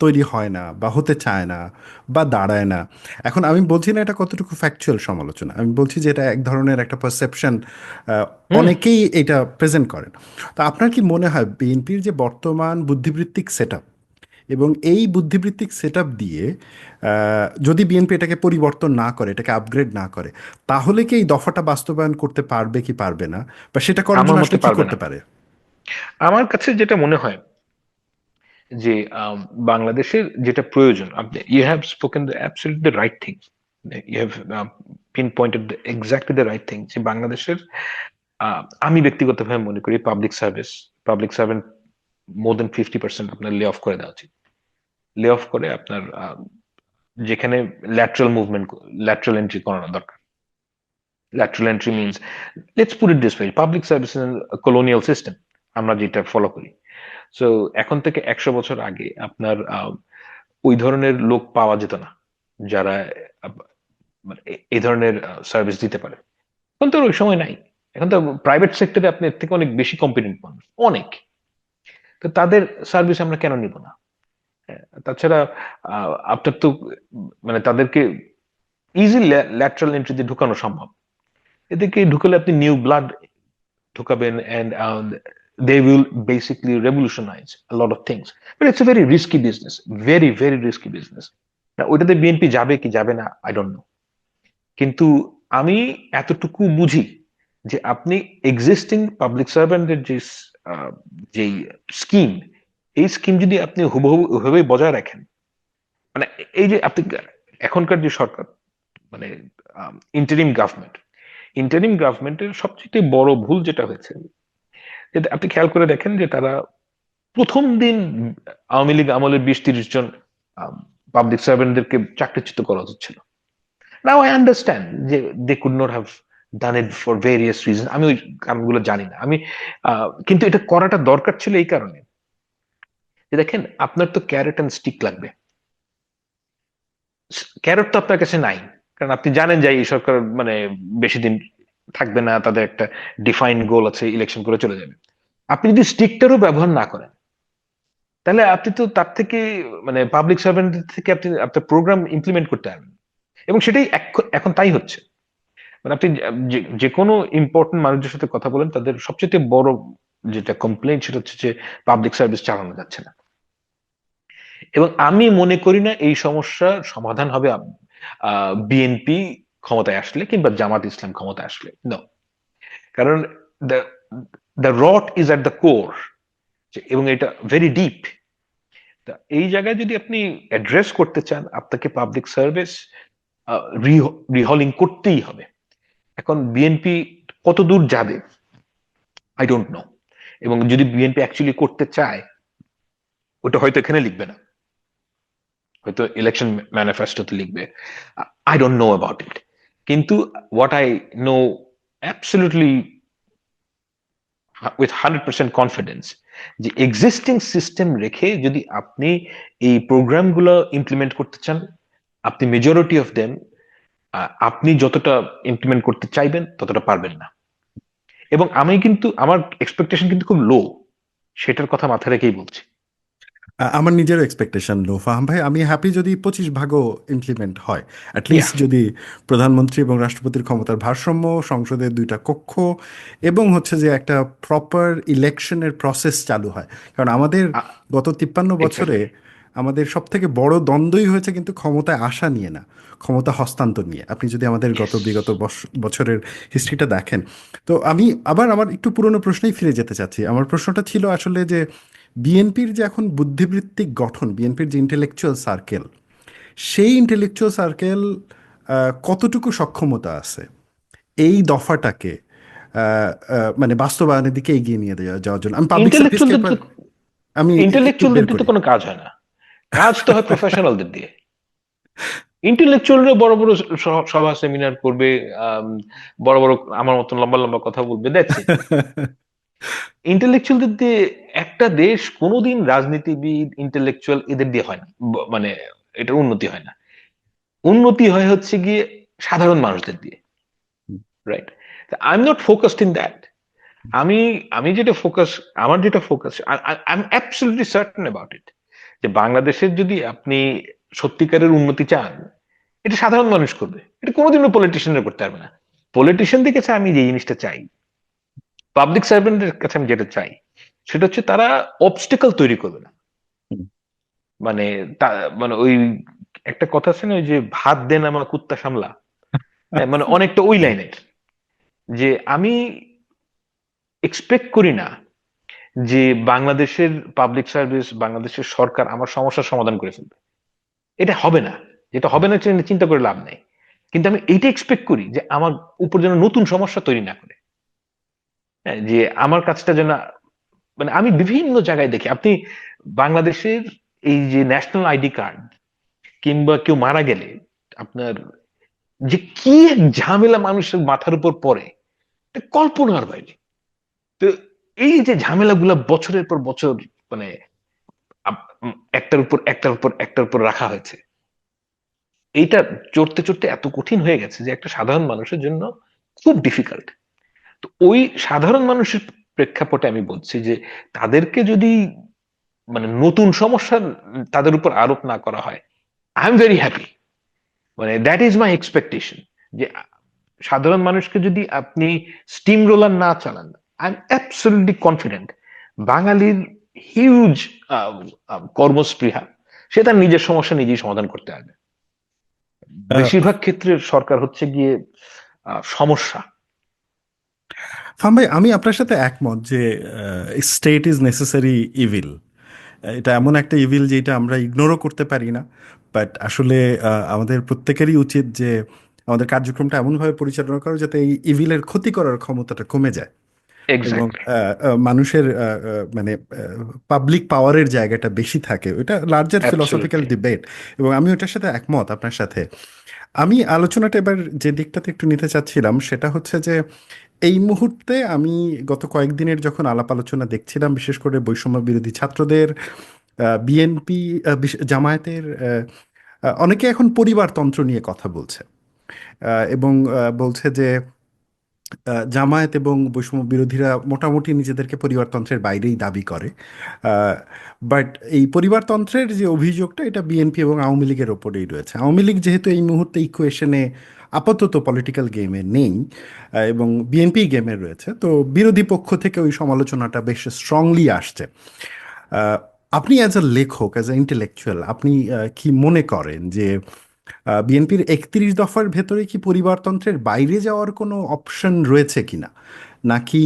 তৈরি হয় না বা হতে চায় না বা দাঁড়ায় না। এখন আমি বলছি না এটা কতটুকু ফ্যাকচুয়াল সমালোচনা, আমি বলছি যে এটা এক ধরনের একটা পারসেপশন হুম অনেকেই এটা প্রেজেন্ট করেন। তো আপনার কি মনে হয় বিএনপির যে বর্তমান বুদ্ধিবৃত্তিক সেট এবং এই বুদ্ধিবৃত্তিক সেট দিয়ে যদি বিএনপি এটাকে পরিবর্তন না করে, এটাকে আপগ্রেড না করে, তাহলে কি এই দফাটা বাস্তবায়ন করতে পারবে কি পারবে না, বা সেটা করার আমার জন্য মতে আসলে কি পারবে না। করতে পারে? আমার কাছে যেটা মনে হয় যে বাংলাদেশের যেটা প্রয়োজন, আপনি you have spoken the absolutely right thing, you have pinpointed exactly the right thing, যে বাংলাদেশের আমি ব্যক্তিগতভাবে মনে করি পাবলিক সার্ভেন্ট মোর দেন 50% আপনার লে অফ করে দেওয়া উচিত। লে অফ করে আপনার যেখানে ল্যাটারাল মুভমেন্ট, ল্যাটারাল এন্ট্রি করানো দরকার। Lateral entry means, let's put it this way, public service colonial system আমরা যেটা ফলো করি। সো এখন থেকে 100 বছর আগে আপনার ওই ধরনের লোক পাওয়া যেত না যারা মানে এই ধরনের সার্ভিস দিতে পারে। এখন তো ওই সময় নাই। এখন তো প্রাইভেট সেক্টরে আপনি এর থেকে অনেক বেশি কম্পিটেন্ট মানুষ, অনেক। তো তাদের সার্ভিস আমরা কেন নিব না? তাছাড়া আপনার তো মানে তাদেরকে ইজি ল্যাটারাল এন্ট্রি দিয়ে ঢুকানো সম্ভব। এদিকে ঢুকালে আপনি নিউ ব্লাড ঢুকাবেন, and they will basically revolutionize a lot of things, but it's a very risky business, very very risky business. না, ওইটাতে বিএনপি যাবে কি যাবে না আই ডোন্ট নো, কিন্তু আমি এতটুকু বুঝি যে আপনি এক্সিস্টিং পাবলিক সার্ভেন্টের যেই স্কিম, এই স্কিম যদি আপনি হুবহু ওইভাবে বজায় রাখেন, মানে এই যে আপনি এখনকার যে সরকার, মানে ইন্টারিম গভর্নমেন্টের সবচেয়ে বড় ভুল যেটা হয়েছে, যেটা আপনি খেয়াল করে দেখেন যে তারা প্রথম দিন আওয়ামী লীগ আমলের 20-30 জন পাবলিক সার্ভেন্টদেরকে চাকরিচ্যুত করা উচিত ছিল। নাও আই আন্ডারস্ট্যান্ড যে they could not have done it for various reason, আমি ওই কারণগুলো জানি না আমি, কিন্তু এটা করাটা দরকার ছিল এই কারণে যে দেখেন আপনার তো ক্যারেট অ্যান্ড স্টিক লাগবে। ক্যারট তো আপনার কাছে নাই, কারণ আপনি জানেন যে এই সরকার মানে বেশি দিন থাকবে না, তাদের একটা ডিফাইন্ড গোল আছে, ইলেকশন করে চলে যাবে। আপনি যদি স্টিকটারও ব্যবহার না করেন, তাহলে আপনি তো তার থেকে মানে পাবলিক সার্ভেন্ট থেকে আপনি আপনার প্রোগ্রাম ইমপ্লিমেন্ট করতে পারবেন, এবং সেটাই এখন তাই হচ্ছে। মানে আপনি যে কোনো ইম্পর্টেন্ট মানুষদের সাথে কথা বলেন, তাদের সবচেয়ে বড় যেটা কমপ্লেইন সেটা হচ্ছে যে পাবলিক সার্ভিস চালানো যাচ্ছে না। এবং আমি মনে করি না এই সমস্যার সমাধান হবে বিএনপি ক্ষমতায় আসলে কিংবা জামাত ইসলাম ক্ষমতায় আসলে, নো। কারণ the the rot is at the core, এবং এটা ভেরি ডিপ। এই জায়গায় যদি আপনি অ্যাড্রেস করতে চান, আপনাকে পাবলিক সার্ভিস রিহলিং করতেই হবে। এখন বিএনপি কত দূর যাবে আই ডোন্ট নো, এবং যদি বিএনপি অ্যাকচুয়ালি করতে চায়, ওটা হয়তো এখানে লিখবে না, হয়তো ইলেকশন ম্যানিফেস্টোতে লিখবে, I don't know about it. কিন্তু what I know absolutely with 100% confidence, যে এক্সিস্টিং সিস্টেম রেখে যদি আপনি এই প্রোগ্রামগুলো ইমপ্লিমেন্ট করতে চান, আপনি মেজরিটি অফ দেম আপনি যতটা ইমপ্লিমেন্ট করতে চাইবেন ততটা পারবেন না। এবং আমি কিন্তু আমার এক্সপেকটেশন কিন্তু খুব লো, সেটার কথা মাথায় রেখেই বলছি। আমার নিজেরও এক্সপেকটেশন লো ফাহাম ভাই। আমি হ্যাপি যদি 25 ভাগও ইমপ্লিমেন্ট হয়, ইয়া, অ্যাটলিস্ট যদি প্রধানমন্ত্রী এবং রাষ্ট্রপতির ক্ষমতার ভারসাম্য, সংসদের 2টা কক্ষ, এবং হচ্ছে যে একটা প্রপার ইলেকশনের প্রসেস চালু হয়। কারণ আমাদের গত 53 বছরে এক্স্যাক্টলি। আমাদের সব থেকে বড় দ্বন্দ্বই হয়েছে কিন্তু ক্ষমতায় আসা নিয়ে না, ক্ষমতা হস্তান্তর নিয়ে। আপনি যদি আমাদের ইয়েস। বিগত বছরের হিস্ট্রিটা দেখেন। তো আমি আবার আমার একটু পুরনো প্রশ্নেই ফিরে যেতে চাচ্ছি। আমার প্রশ্নটা ছিল আসলে যে বিএনপির যে এখন বুদ্ধিবৃত্তিক গঠন, বিএনপির যে ইন্টেলেকচুয়াল সার্কেল, সেই ইন্টেলেকচুয়াল সার্কেল কতটুকু সক্ষমতা আছে এই দফাটাকে মানে বাস্তবায়নের দিকে এগিয়ে নিয়ে যাওয়ার জন্য। আমি পাবলিক সার্ভিসকে ইন্টেলেকচুয়ালদের তো আমি একটু ইন্টেলেকচুয়ালদের বের দিয়ে তো করি। কোনো কাজ হয় না, কাজ তো হয় প্রফেশনালদের দিয়ে। ইন্টেলেকচুয়ালরা বড় বড় সভা সেমিনার করবে, আম, বড় বড় আমার মতন লম্বা লম্বা কথা বলবে, দ্যাটস ইট। ইন্টেলেকচুয়ালদের দিয়ে একটা দেশ কোনোদিন রাজনীতিবিদ ইন্টেলেকচুয়াল এদের দিয়ে হয় না, মানে এটার উন্নতি হয় না। উন্নতি হয় হচ্ছে গিয়ে সাধারণ মানুষদের দিয়ে, right? I am not focused in that. আমি আমি যেটা ফোকাস, আমার যেটা focus, I am absolutely certain about it, যে বাংলাদেশের যদি আপনি সত্যিকারের উন্নতি চান, এটা সাধারণ মানুষ করবে, এটা কোনোদিনও পলিটিশিয়ানরা করতে পারবে না। পলিটিশিয়ানদের কাছে আমি যে জিনিসটা চাই, পাবলিক সার্ভেন্টের কাছে আমি যেটা চাই, সেটা হচ্ছে তারা অবস্টেকল তৈরি করবে না। মানে মানে ওই একটা কথা আছে না, ওই যে ভাত দেন আমার কুত্তা সামলা, হ্যাঁ, মানে অনেকটা ওই লাইনের। যে আমি এক্সপেক্ট করি না যে বাংলাদেশের পাবলিক সার্ভিস, বাংলাদেশের সরকার আমার সমস্যার সমাধান করে ফেলবে, এটা হবে না। যেটা হবে না সেটা চিন্তা করে লাভ নেই। কিন্তু আমি এইটা এক্সপেক্ট করি যে আমার উপর যেন নতুন সমস্যা তৈরি না করে, হ্যাঁ, যে আমার কাজটা যেন, মানে আমি বিভিন্ন জায়গায় দেখি, আপনি বাংলাদেশের এই যে ন্যাশনাল আইডি কার্ড কিংবা কেউ মারা গেলে আপনার যে কি এক ঝামেলা মানুষের মাথার উপর পড়ে, এটা কল্পনার বাইরে। তো এই যে ঝামেলাগুলা বছরের পর বছর, মানে একটার উপর একটার উপর একটার উপর রাখা হয়েছে, এইটা চড়তে চড়তে এত কঠিন হয়ে গেছে যে একটা সাধারণ মানুষের জন্য খুব ডিফিকাল্ট। তো ওই সাধারণ মানুষের প্রেক্ষাপটে আমি বলছি যে তাদেরকে যদি মানে নতুন সমস্যা তাদের উপর আরোপ না করা হয়, আই এম ভেরি হ্যাপি। মানে দ্যাট ইজ মাই এক্সপেকটেশন, যে সাধারণ মানুষকে যদি আপনি স্টিম রোলার না চালান, আই এম অ্যাবসলিউটলি কনফিডেন্ট বাঙালির হিউজ কর্মস্পৃহা, সে তার নিজের সমস্যা নিজেই সমাধান করতে পারবে। আহ, বেশিরভাগ ক্ষেত্রে সরকার হচ্ছে গিয়ে সমস্যা। ফার্ম ভাই, আমি আপনার সাথে একমত যে স্টেট ইজ নেসেসারি ইভিল। এটা এমন একটা ইভিল যেটা আমরা ইগনোরও করতে পারি না। বাট আসলে আমাদের প্রত্যেকেরই উচিত যে আমাদের কার্যক্রমটা এমনভাবে পরিচালনা করা যাতে এই ইভিলের ক্ষতি করার ক্ষমতাটা কমে যায়, এবং এক্স্যাক্টলি। মানুষের মানে পাবলিক পাওয়ারের জায়গাটা বেশি থাকে। ওটা লার্জার ফিলসফিক্যাল অ্যাবসলিউটলি। ডিবেট, এবং আমি ওটার সাথে একমত আপনার সাথে। আমি আলোচনাটা এবার যে দিকটাতে একটু নিতে চাচ্ছিলাম সেটা হচ্ছে যে এই মুহূর্তে আমি গত কয়েকদিনের যখন আলাপ আলোচনা দেখছিলাম, বিশেষ করে বৈষম্য বিরোধী ছাত্রদের, বিএনপি, জামায়াতের অনেকে এখন পরিবারতন্ত্র নিয়ে কথা বলছে, এবং বলছে যে জামায়াত এবং বৈষম্য বিরোধীরা মোটামুটি নিজেদেরকে পরিবারতন্ত্রের বাইরেই দাবি করে। বাট এই পরিবারতন্ত্রের যে অভিযোগটা, এটা বিএনপি এবং আওয়ামী লীগের ওপরেই রয়েছে। আওয়ামী লীগ যেহেতু এই মুহূর্তে ইকুয়েশনে আপাতত পলিটিক্যাল গেমে নেই, এবং বিএনপি গেমে রয়েছে, তো বিরোধী পক্ষ থেকে ওই সমালোচনাটা বেশ স্ট্রংলি আসছে। আহ, আপনি অ্যাজ আ লেখক, অ্যাজ আ ইন্টেলেকচুয়াল, আপনি কি মনে করেন যে বিএনপির 31 দফার ভেতরে কি পরিবারতন্ত্রের বাইরে যাওয়ার কোনো অপশন রয়েছে কিনা, নাকি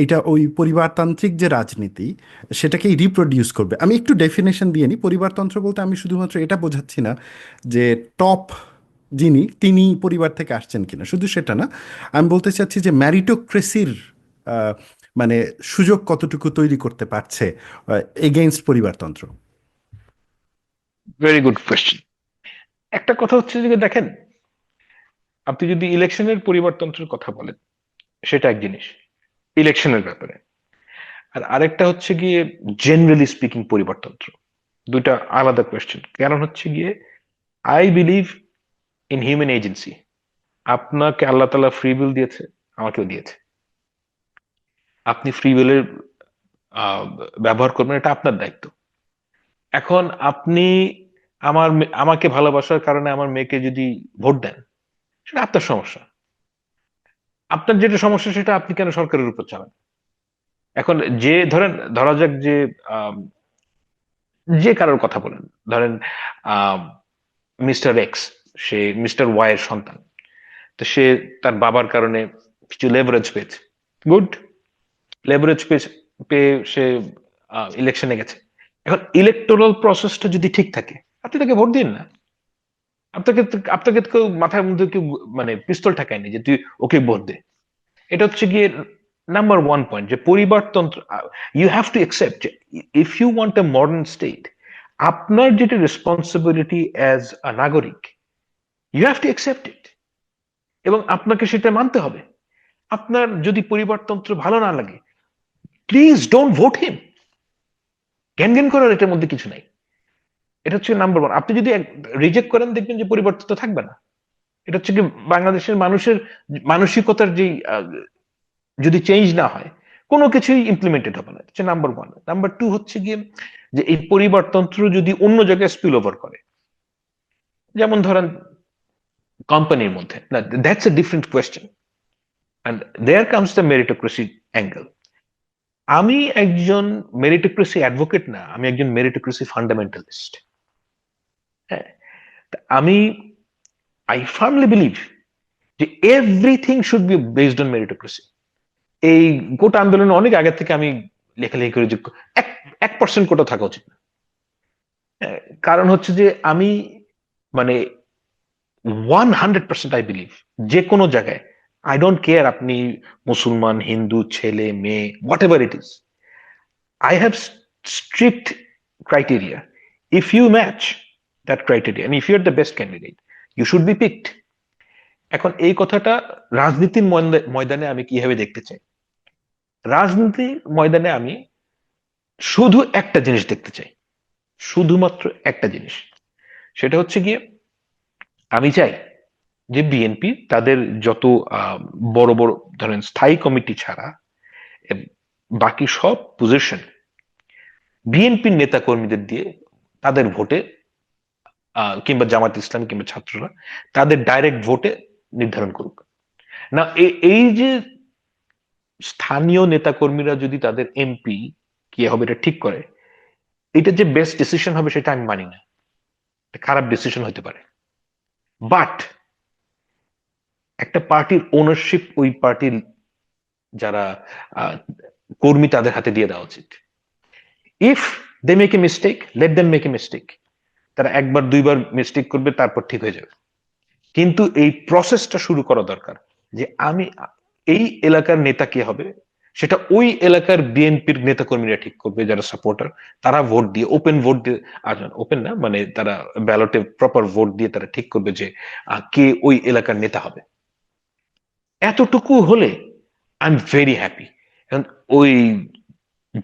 এটা ওই পরিবারতান্ত্রিক যে রাজনীতি সেটাকেই রিপ্রোডিউস করবে? আমি একটু ডেফিনেশন দিয়ে নিই। পরিবারতন্ত্র বলতে আমি শুধুমাত্র এটা বোঝাচ্ছি না যে টপ যিনি তিনি পরিবার থেকে আসছেন কিনা, শুধু সেটা না। আমি বলতে চাচ্ছি যে ম্যারিটোক্রেসির মানে সুযোগ কতটুকু তৈরি করতে পারছে এগেইনস্ট পরিবারতন্ত্র। Very good question. একটা কথা হচ্ছে যে দেখেন, আপনি যদি ইলেকশনের পরিবারতন্ত্রের কথা বলেন, সেটা এক জিনিস, ইলেকশনের ব্যাপারে। আর আরেকটা হচ্ছে গিয়ে জেনারেলি স্পিকিং পরিবারতন্ত্র। দুইটা আলাদা কোয়েশ্চেন। কারণ হচ্ছে গিয়ে I believe in human agency. আপনাকে আল্লাহ তাআলা ফ্রি উইল দিয়েছে, আমাকেও দিয়েছে। আপনি ফ্রি উইলের ব্যবহার করবেন, এটা আপনার দায়িত্ব। এখন আপনি আমাকে ভালোবাসার কারণে আমার মেয়েকে যদি ভোট দেন, সেটা আপনার সমস্যা। আপনার যেটা সমস্যা সেটা আপনি কেন সরকারের উপর চালান? এখন যে ধরেন, ধরা যাক যে আম, যে কারোর কথা বলেন, ধরেন মিস্টার এক্স, সে মিস্টার ওয়াই এর সন্তান। তো সে তার বাবার কারণে কিছু লেভারেজ পেয়েছে, গুড। লেভারেজ পেয়ে সে ইলেকশনে গেছে। এখন ইলেকটোরাল প্রসেসটা যদি ঠিক থাকে, আপনি তাকে ভোট দিন না। আপনাকে আপনাকে তো কেউ মাথার মধ্যে কেউ মানে পিস্তল ঠেকায়নি যে তুই ওকে ভোট দে। এটা হচ্ছে গিয়ে নাম্বার ওয়ান পয়েন্ট, যে পরিবারতন্ত্র। You have to accept, if you want a modern state, আপনার যেটা রেসপন্সিবিলিটি অ্যাজ আ নাগরিক, you have to accept it, এবং আপনাকে সেটা মানতে হবে। আপনার যদি পরিবারতন্ত্র ভালো না লাগে, প্লিজ ডোন্ট ভোট হিম। জ্ঞান জ্ঞান করার এটার মধ্যে কিছু নাই। এটা হচ্ছে নাম্বার ওয়ান। আপনি যদি রিজেক্ট করেন, দেখবেন যে পরিবর্তন থাকবে না। এটা হচ্ছে কি, বাংলাদেশের মানুষের মানসিকতার যে যদি চেঞ্জ না হয়, কোনো কিছুই ইমপ্লিমেন্টেড হবে না। হচ্ছে নাম্বার ওয়ান। নাম্বার টু হচ্ছে গিয়ে যে এই পরিবারতন্ত্র যদি অন্য জায়গায় স্পিল ওভার করে, যেমন ধরেন কোম্পানির মধ্যে, না, that's a different question, and there comes the meritocracy angle. আমি একজন মেরিটোক্রেসি অ্যাডভোকেট না, আমি একজন মেরিটোক্রেসি ফান্ডামেন্টালিস্ট। হ্যাঁ, তা আমি আই ফার্মলি বিলিভ যে everything should be based on meritocracy. এই কোটা আন্দোলনে অনেক আগে থেকে আমি লেখালেখি করে যে এক 1% কোটা থাকা উচিত না। হ্যাঁ, কারণ হচ্ছে যে আমি মানে 100% আই বিলিভ, যে কোনো জায়গায়, আই ডোন্ট কেয়ার আপনি মুসলমান, হিন্দু, ছেলে, মেয়ে, whatever it is, I have strict criteria. If you match that criteria and if you're the best candidate, you should be picked. এখন এই কথাটা রাজনীতির ময়দানে আমি কিভাবে দেখতে চাই? রাজনীতির ময়দানে আমি শুধু একটা জিনিস দেখতে চাই, শুধুমাত্র একটা জিনিস। সেটা হচ্ছে গিয়ে, আমি চাই যে বিএনপি তাদের যত আহ, বড় বড় ধরেন স্থায়ী কমিটি ছাড়া এম, বাকি সব পজিশন বিএনপির নেতা কর্মীদের দিয়ে, তাদের ভোটে, কিংবা জামাত ইসলাম কিংবা ছাত্ররা তাদের ডাইরেক্ট ভোটে নির্ধারণ করুক। না, এই যে স্থানীয় নেতা কর্মীরা যদি তাদের এমপি কে হবে এটা ঠিক করে, এটা যে বেস্ট ডিসিশন হবে সেটা আমি মানি না। এটা খারাপ ডিসিশন হতে পারে। বাট একটা পার্টির ওনারশিপ ওই পার্টির যারা আহ, কর্মী তাদের হাতে দিয়ে দেওয়া উচিত। If they make a mistake, let them make a mistake. তারা একবার দুইবার মিস্টেক করবে, তারপর ঠিক হয়ে যাবে। কিন্তু এই প্রসেসটা শুরু করা দরকার, যে আমি এই এলাকার নেতা কে হবে সেটা ওই এলাকার বিএনপির নেতাকর্মীরা ঠিক করবে, যারা সাপোর্টার। তারা ভোট দিয়ে, ওপেন ভোট দিয়ে, ওপেন না মানে তারা ব্যালটে প্রপার ভোট দিয়ে তারা ঠিক করবে যে কে ওই এলাকার নেতা হবে। এতটুকু হলে আই এম ভেরি হ্যাপি। ওই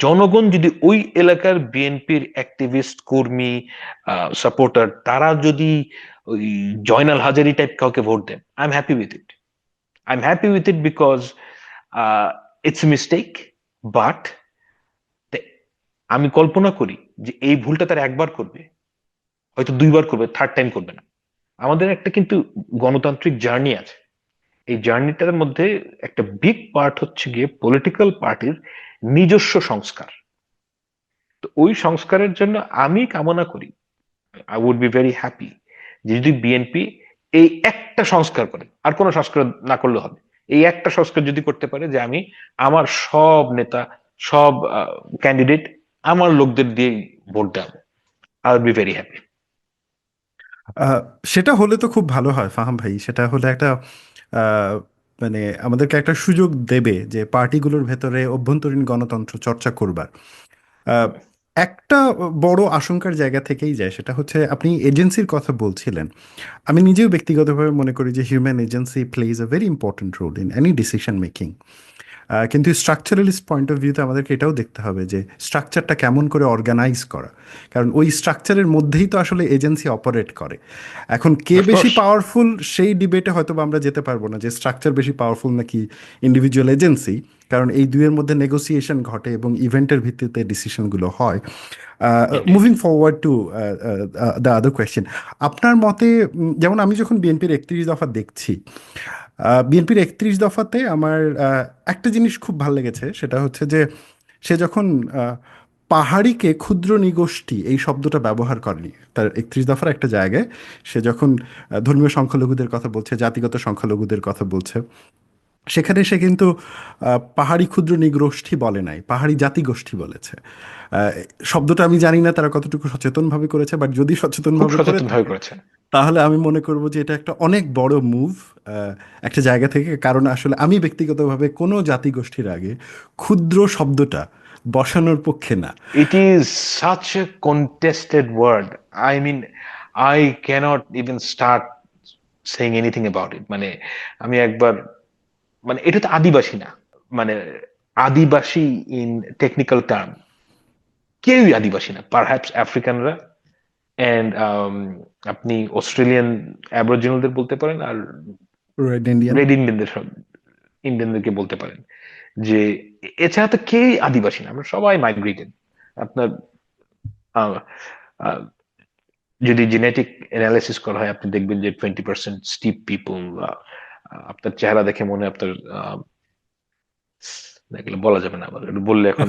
জনগণ যদি ওই এলাকার বিএনপির অ্যাক্টিভিস্ট, কর্মী, সাপোর্টার, তারা যদি ওই জয়নাল হাজারি টাইপ কাউকে ভোট দেন, I am happy with it. I am happy with it because it's mistake. But আমি কল্পনা করি যে এই ভুলটা তারা একবার করবে, হয়তো দুইবার করবে, থার্ড টাইম করবে না। আমাদের একটা কিন্তু গণতান্ত্রিক জার্নি আছে। এই জার্নিটার মধ্যে একটা বিগ পার্ট হচ্ছে গিয়ে পলিটিক্যাল পার্টির নিজস্ব সংস্কার। তো ওই সংস্কারের জন্য আমি কামনা করি, I would be very happy, যে যদি বিএনপি এই একটা সংস্কার করে, আর কোনো সংস্কার না করলে হবে, এই একটা সংস্কার যদি করতে পারে যে আমি আমার সব নেতা, সব ক্যান্ডিডেট আমার লোকদের দিয়ে ভোট দেব, I would be very happy. Ah, সেটা হলে তো খুব ভালো হয় ফাহাম ভাই। সেটা হলে একটা আহ, মানে আমাদেরকে একটা সুযোগ দেবে যে পার্টিগুলোর ভেতরে অভ্যন্তরীণ গণতন্ত্র চর্চা করবার। আহ, একটা বড় আশঙ্কার জায়গা থেকেই যায়, সেটা হচ্ছে আপনি এজেন্সির কথা বলছিলেন। আমি নিজেও ব্যক্তিগতভাবে মনে করি যে human agency plays a very important role in any decision making. কিন্তু স্ট্রাকচারালিস্ট পয়েন্ট অফ ভিউতে আমাদেরকে এটাও দেখতে হবে যে স্ট্রাকচারটা কেমন করে অর্গানাইজ করা, কারণ ওই স্ট্রাকচারের মধ্যেই তো আসলে এজেন্সি অপারেট করে। এখন কে বেশি অফকোর্স। পাওয়ারফুল সেই ডিবেটে হয়তো বা আমরা যেতে পারবো না যে স্ট্রাকচার বেশি পাওয়ারফুল নাকি ইন্ডিভিজুয়াল এজেন্সি, কারণ এই দুইয়ের মধ্যে নেগোসিয়েশন ঘটে এবং ইভেন্টের ভিত্তিতে ডিসিশনগুলো হয়। Moving forward to the other question, আপনার মতে যেমন আমি যখন বিএনপির 31 দফা দেখছি, বিএনপির 31 দফাতে আমার একটা জিনিস খুব ভালো লেগেছে, সেটা হচ্ছে যে সে যখন পাহাড়িকে ক্ষুদ্র নিগোষ্ঠী এই শব্দটা ব্যবহার করেনি তার 31 দফার একটা জায়গায়। সে যখন ধর্মীয় সংখ্যালঘুদের কথা বলছে, জাতিগত সংখ্যালঘুদের কথা বলছে, সেখানে সে কিন্তু পাহাড়ি ক্ষুদ্র নিগোষ্ঠী বলে নাই, পাহাড়ি জাতিগোষ্ঠী বলেছে। আহ, শব্দটা আমি জানি না তারা কতটুকু সচেতনভাবে করেছে, বাট যদি খুব সচেতনভাবে করে সচেতন ভাবে থাকে করেছেন। তাহলে আমি মনে করব যে এটা একটা অনেক বড় মুভ একটা জায়গা থেকে। কারণ আসলে আমি ব্যক্তিগতভাবে কোনো জাতিগোষ্ঠীর আগে ক্ষুদ্র শব্দটা বসানোর পক্ষে না। It is such a contested word. I mean, I cannot even start saying anything about it. মানে আমি একবার, মানে এটা তো আদিবাসী না, মানে আদিবাসী ইন টেকনিক্যাল টার্ম কেউই আদিবাসী না, পারহ্যাপস আফ্রিকানরা এন্ড আপনি অস্ট্রেলিয়ান অ্যাবরিজিনালদের বলতে পারেন, আর রেড ইন্ডিয়ান। রেড ইন্ডিয়ানদের, সব ইন্ডিয়ানদেরকে বলতে পারেন। যে এছাড়া তো কেউই আদিবাসী না, আমরা সবাই মাইগ্রেটেড। আপনার আহ, আহ, যদি জেনেটিক অ্যানালাইসিস করা হয়, আপনি দেখবেন যে 20% স্টিপ পিপল। আপনার চেহারা দেখে মনে হয় আপনার এগুলো বলা যাবে না, আবার একটু বললে এখন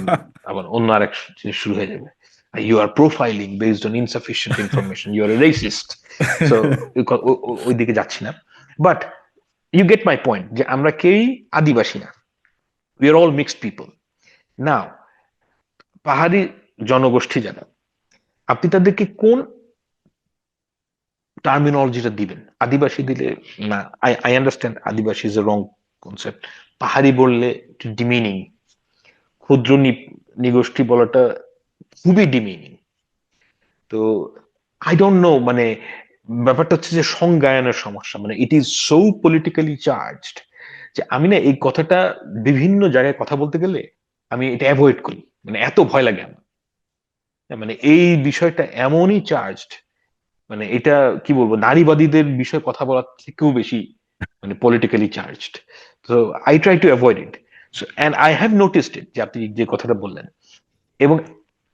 আবার অন্য আরেক জিনিস শুরু হয়ে যাবে। You are profiling based on insufficient information, you are racist. So ওই দিকে যাচ্ছি না। But you get my point, যে আমরা কেউই আদিবাসী না, we are all mixed people. Now, পাহাড়ি জনগোষ্ঠী যারা, আপনি তাদেরকে কোন টার্মিনোলজিটা দিবেন? আদিবাসী দিলে না, I understand Adivasi is a wrong concept. পাহাড়ি বললে ডিমিনিং, ক্ষুদ্র নিগোষ্ঠী বলাটা খুবই ডিমিনিং। তো আই ডোন্ট নো, মানে ব্যাপারটা হচ্ছে যে সংজ্ঞায়নের সমস্যা, মানে it is so politically charged, যে আমি না এই কথাটা বিভিন্ন জায়গায় কথা বলতে গেলে আমি এটা অ্যাভয়েড করি, মানে এত ভয় লাগে আমার। মানে এই বিষয়টা এমনই চার্জড, মানে এটা কি বলবো, নারীবাদীদের বিষয়ে কথা বলার থেকেও বেশি মানে পলিটিক্যালি চার্জড। তো I try to avoid it. So and I have noticed it, যে আপনি যে কথাটা বললেন। এবং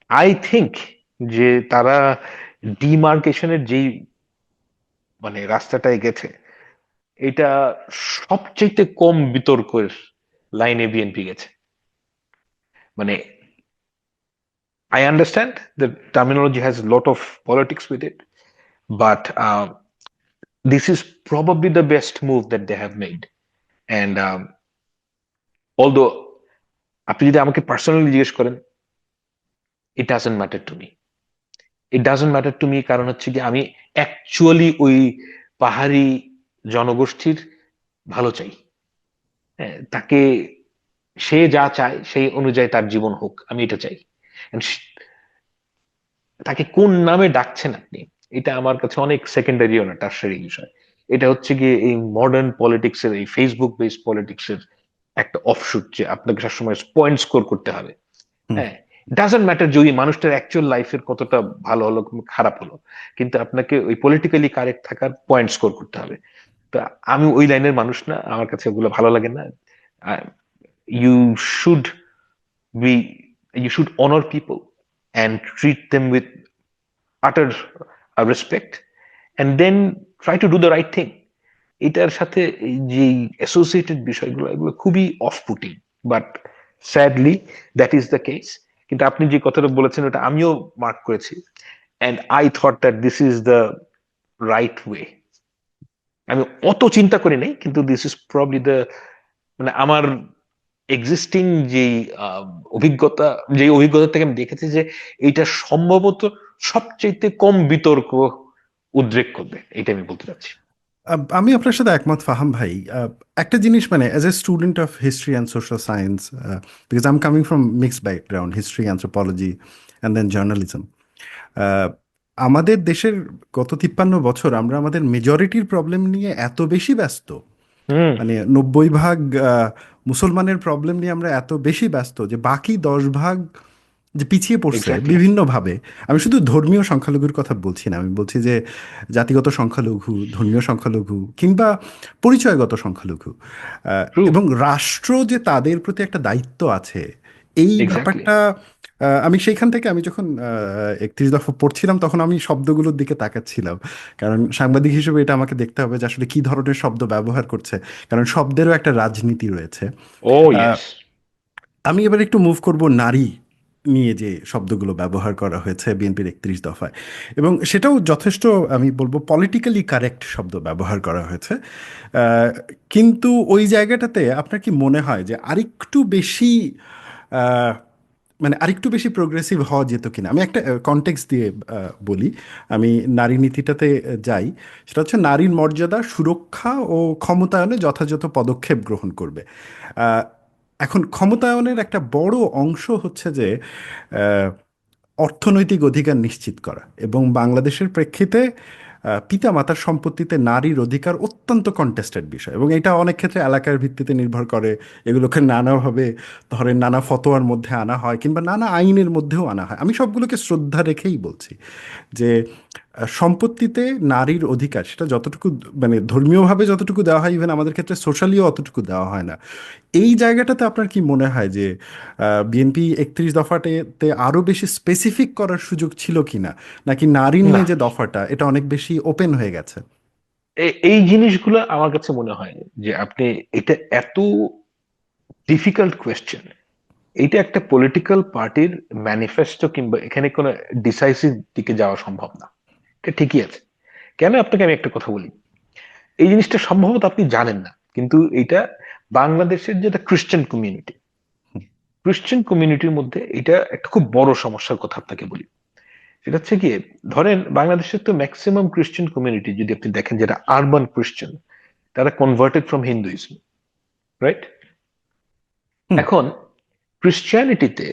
আই থিংক যে তারা ডিমার্কেশনের যেই মানে রাস্তাটায় গেছে, এটা সবচেয়ে কম বিতর্কের লাইনে বিএনপি গেছে। মানে I understand the terminology has a lot of politics with it, but this is probably the best move that they have made. And although আপনি যদি আমাকে পার্সোনালি জিজ্ঞেস করেন, it doesn't matter to me. It doesn't matter to me কারণ হচ্ছে কি আমি actually ওই পাহাড়ি জনগোষ্ঠীর ভালো চাই। হ্যাঁ, তাকে সে যা চায় সেই অনুযায়ী তার জীবন হোক, আমি এটা চাই। And তাকে কোন নামে ডাকছেন আপনি, এটা আমার কাছে অনেক সেকেন্ডারিও না, টারশারি বিষয়। এটা হচ্ছে গিয়ে এই মডার্ন পলিটিক্স এর, এই ফেসবুক বেসড পলিটিক্স এর একটা অফশুট, যে আপনাকে সবসময় পয়েন্ট স্কোর করতে হবে। হুম। হ্যাঁ, ডাজন্ট ম্যাটার যে ওই মানুষটার অ্যাকচুয়াল লাইফের কতটা ভালো হলো খারাপ হলো, কিন্তু আপনাকে ওই পলিটিক্যালি কারেক্ট থাকার পয়েন্ট স্কোর করতে হবে। তো আমি ওই লাইনের মানুষ না, আমার কাছে ওগুলো ভালো লাগে না। You should be, you should honour people and treat them with utter respect and then try to do the right thing. এটার সাথে এই যে অ্যাসোসিয়েটেড বিষয়গুলো, এগুলো খুবই of putting, but sadly that is the case. কিন্তু আপনি যে কথাটা বলেছেন ওটা আমিও মার্ক করেছি, and I thought that this is the right way. আমি অত চিন্তা করি নাই, কিন্তু দিস ইজ প্রবলি দ্য, মানে আমার এক্সিস্টিং যেই অভিজ্ঞতা, যে অভিজ্ঞতা থেকে আমি দেখেছি যে এইটা সম্ভবত সবচেয়ে কম বিতর্ক উদ্রেক করবে, এটা আমি বলতে চাচ্ছি। আমি আপনার সাথে একমত ফাহাম ভাই। একটা জিনিস মানে as a student of history and social science, because I am coming from mixed background, history, anthropology and then journalism. আমাদের দেশের গত 53 বছর আমরা আমাদের মেজরিটির প্রবলেম নিয়ে এত বেশি ব্যস্ত, হুম, মানে 90 ভাগ মুসলমানের প্রবলেম নিয়ে আমরা এত বেশি ব্যস্ত যে বাকি 10 ভাগ যে পিছিয়ে পড়ছে এক্স্যাক্টলি। বিভিন্নভাবে। আমি শুধু ধর্মীয় সংখ্যালঘুর কথা বলছি না, আমি বলছি যে জাতিগত সংখ্যালঘু, ধর্মীয় সংখ্যালঘু কিংবা পরিচয়গত সংখ্যালঘু, ট্রু। এবং রাষ্ট্র যে তাদের প্রতি একটা দায়িত্ব আছে, এই এক্স্যাক্টলি। ব্যাপারটা আমি সেইখান থেকে, আমি যখন 31 দফা পড়ছিলাম তখন আমি শব্দগুলোর দিকে তাকাচ্ছিলাম, কারণ সাংবাদিক হিসেবে এটা আমাকে দেখতে হবে যে আসলে কি ধরনের শব্দ ব্যবহার করছে, কারণ শব্দেরও একটা রাজনীতি রয়েছে। ও আহ, ইয়েস। আমি এবার একটু মুভ করব নারী নিয়ে, যে শব্দগুলো ব্যবহার করা হয়েছে বিএনপির 31 দফায়, এবং সেটাও যথেষ্ট আমি বলবো পলিটিক্যালি কারেক্ট শব্দ ব্যবহার করা হয়েছে। আহ, কিন্তু ওই জায়গাটাতে আপনার কি মনে হয় যে আরেকটু বেশি, আহ, মানে আরেকটু বেশি প্রোগ্রেসিভ হওয়া যেত কিনা? আমি একটা কনটেক্সট দিয়ে বলি, আমি নারী নীতিটাতে যাই। সেটা হচ্ছে নারীর মর্যাদা সুরক্ষা ও ক্ষমতায়নে যথাযথ পদক্ষেপ গ্রহণ করবে। আহ, এখন ক্ষমতায়নের একটা বড় অংশ হচ্ছে যে আহ, অর্থনৈতিক অধিকার নিশ্চিত করা, এবং বাংলাদেশের প্রেক্ষিতে পিতামাতার সম্পত্তিতে নারীর অধিকার অত্যন্ত কন্টেস্টেড বিষয়, এবং এটা অনেক ক্ষেত্রে এলাকার ভিত্তিতে নির্ভর করে। এগুলোকে নানাভাবে ধরেন নানা ফতোয়ার মধ্যে আনা হয় কিংবা নানা আইনের মধ্যেও আনা হয়। আমি সবগুলোকে শ্রদ্ধা রেখেই বলছি যে সম্পত্তিতে নারীর অধিকার সেটা যতটুকু, মানে ধর্মীয়ভাবে যতটুকু দেওয়া হয়, ইভেন আমাদের ক্ষেত্রে সোশ্যালিও অতটুকু দেওয়া হয় না। এই জায়গাটাতে আপনার কি মনে হয় যে বিএনপি 31 দফাতে আরো বেশি স্পেসিফিক করার সুযোগ ছিল কিনা, নাকি নারী না, নিয়ে যে দফাটা এটা অনেক বেশি ওপেন হয়ে গেছে? এই জিনিসগুলো আমার কাছে মনে হয় যে আপনি, এটা এত ডিফিকাল্ট কোয়েশ্চেন, এটা একটা পলিটিক্যাল পার্টির ম্যানিফেস্টো কিংবা এখানে কোনো ডিসাইসিভ দিকে যাওয়া সম্ভব না। এটা ঠিকই আছে। কেন, আপনাকে আমি একটা কথা বলি, এই জিনিসটা সম্ভবত আপনি জানেন না, কিন্তু এটা বাংলাদেশের যেটা ক্রিশ্চিয়ান কমিউনিটি, ক্রিশ্চিয়ান কমিউনিটির মধ্যে এটা একটা খুব বড় সমস্যার কথা আপনাকে বলি। সেটা হচ্ছে গিয়ে, ধরেন বাংলাদেশের তো ম্যাক্সিমাম ক্রিশ্চিয়ান কমিউনিটি যদি আপনি দেখেন, যেটা আরবান ক্রিশ্চিয়ান, তারা converted from Hinduism, right? Hmm. এখন ক্রিশ্চিয়ানিটিতে,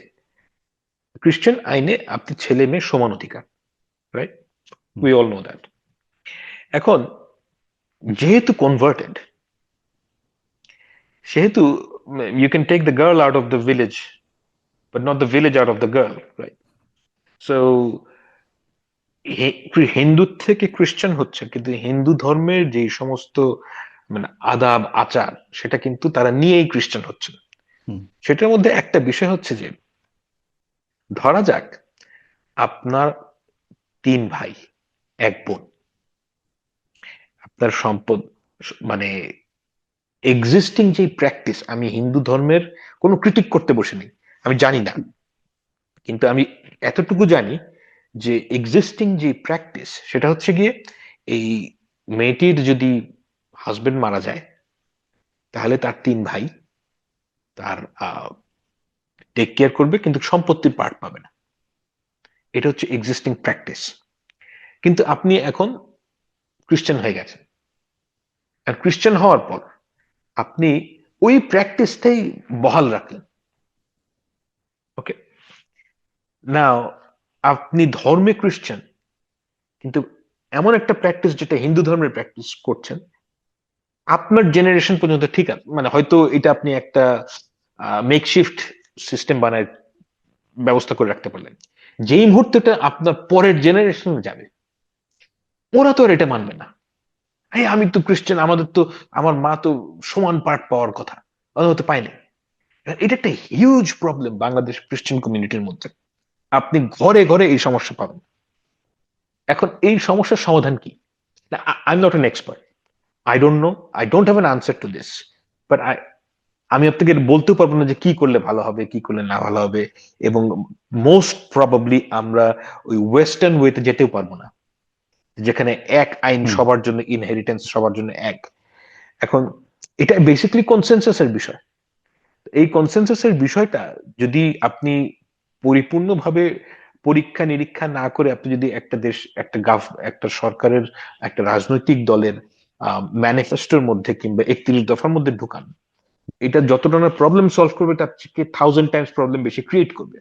ক্রিশ্চিয়ান আইনে আপনি ছেলে মেয়ে সমান অধিকার, right? Hmm. We all know that. এখন যেহেতু কনভার্টেড, সেহেতু you can take the girl out of the village but not the village out of the girl, right? So Hindu থেকে ক্রিশ্চিয়ান হচ্ছে, কিন্তু হিন্দু ধর্মের যে সমস্ত মানে আদাব আচার, সেটা কিন্তু তারা নিয়েই ক্রিশ্চিয়ান হচ্ছে। হুম। সেটার মধ্যে একটা বিষয় হচ্ছে যে, ধরা যাক আপনার 3 ভাই, 1 বোন, আপনার সম্পদ, মানে এক্সিস্টিং যে প্র্যাকটিস, আমি হিন্দু ধর্মের কোনো ক্রিটিক করতে বসিনি, আমি জানি না, কিন্তু আমি এতটুকু জানি যে এক্সিস্টিং যে প্র্যাকটিস সেটা হচ্ছে গিয়ে এই মেয়েটির যদি হাজবেন্ড মারা যায় তাহলে তার 3 ভাই তার টেক কেয়ার করবে, কিন্তু সম্পত্তির পার্ট পাবে না। এটা হচ্ছে এক্সিস্টিং প্র্যাকটিস। কিন্তু আপনি এখন খ্রিস্টান হয়ে গেছেন, আর খ্রিস্টান হওয়ার পর আপনি ওই প্র্যাকটিসটাই বহাল রাখলেন। ওকে, নাও আপনি ধর্মে খ্রিস্টান, কিন্তু এমন একটা প্র্যাকটিস যেটা হিন্দু ধর্মের প্র্যাকটিস করছেন, আপনার জেনারেশন পর্যন্ত ঠিক আছে, মানে হয়তো এটা আপনি একটা মেকশিফট সিস্টেম বানায় ব্যবস্থা করে রাখতে পারলেন। যেই মুহূর্তেটা আপনার পরের জেনারেশন যাবে, ওরা তো আর এটা মানবে না। এই আমি তো খ্রিস্টান, আমাদের তো, আমার মা তো সমান পাঠ পাওয়ার কথা, ওরা তো পায়নি। এটা একটা হিউজ প্রবলেম বাংলাদেশ খ্রিস্টান কমিউনিটির মধ্যে। আপনি ঘরে ঘরে এই সমস্যা পাবেন। এখন এই সমস্যার সমাধান কি? I am not an expert, I don't no, I don't have an answer to this, but আমি আপনাকে বলতেও পারবো না যে কি করলে ভালো হবে, কি করলে না ভালো হবে। এবং মোস্ট প্রবাবলি আমরা ওই ওয়েস্টার্ন ওয়েতে যেতেও পারবো না, যেখানে এক আইন হুম। সবার জন্য, ইনহেরিটেন্স সবার জন্য এক। এখন এটা বেসিক্যালি কনসেনসাসের বিষয়। এই কনসেনসাসের বিষয়টা যদি আপনি পরিপূর্ণভাবে পরীক্ষা নিরীক্ষা না করে, আপনি যদি একটা দেশ, একটা সরকারের, একটা রাজনৈতিক দলের ম্যানিফেস্টোর মধ্যে কিংবা 31 দফার মধ্যে ঢুকান, এটা যতটা না প্রবলেম সলভ করবে, তার থেকে 1000 টাইমস প্রবলেম বেশি ক্রিয়েট করবে।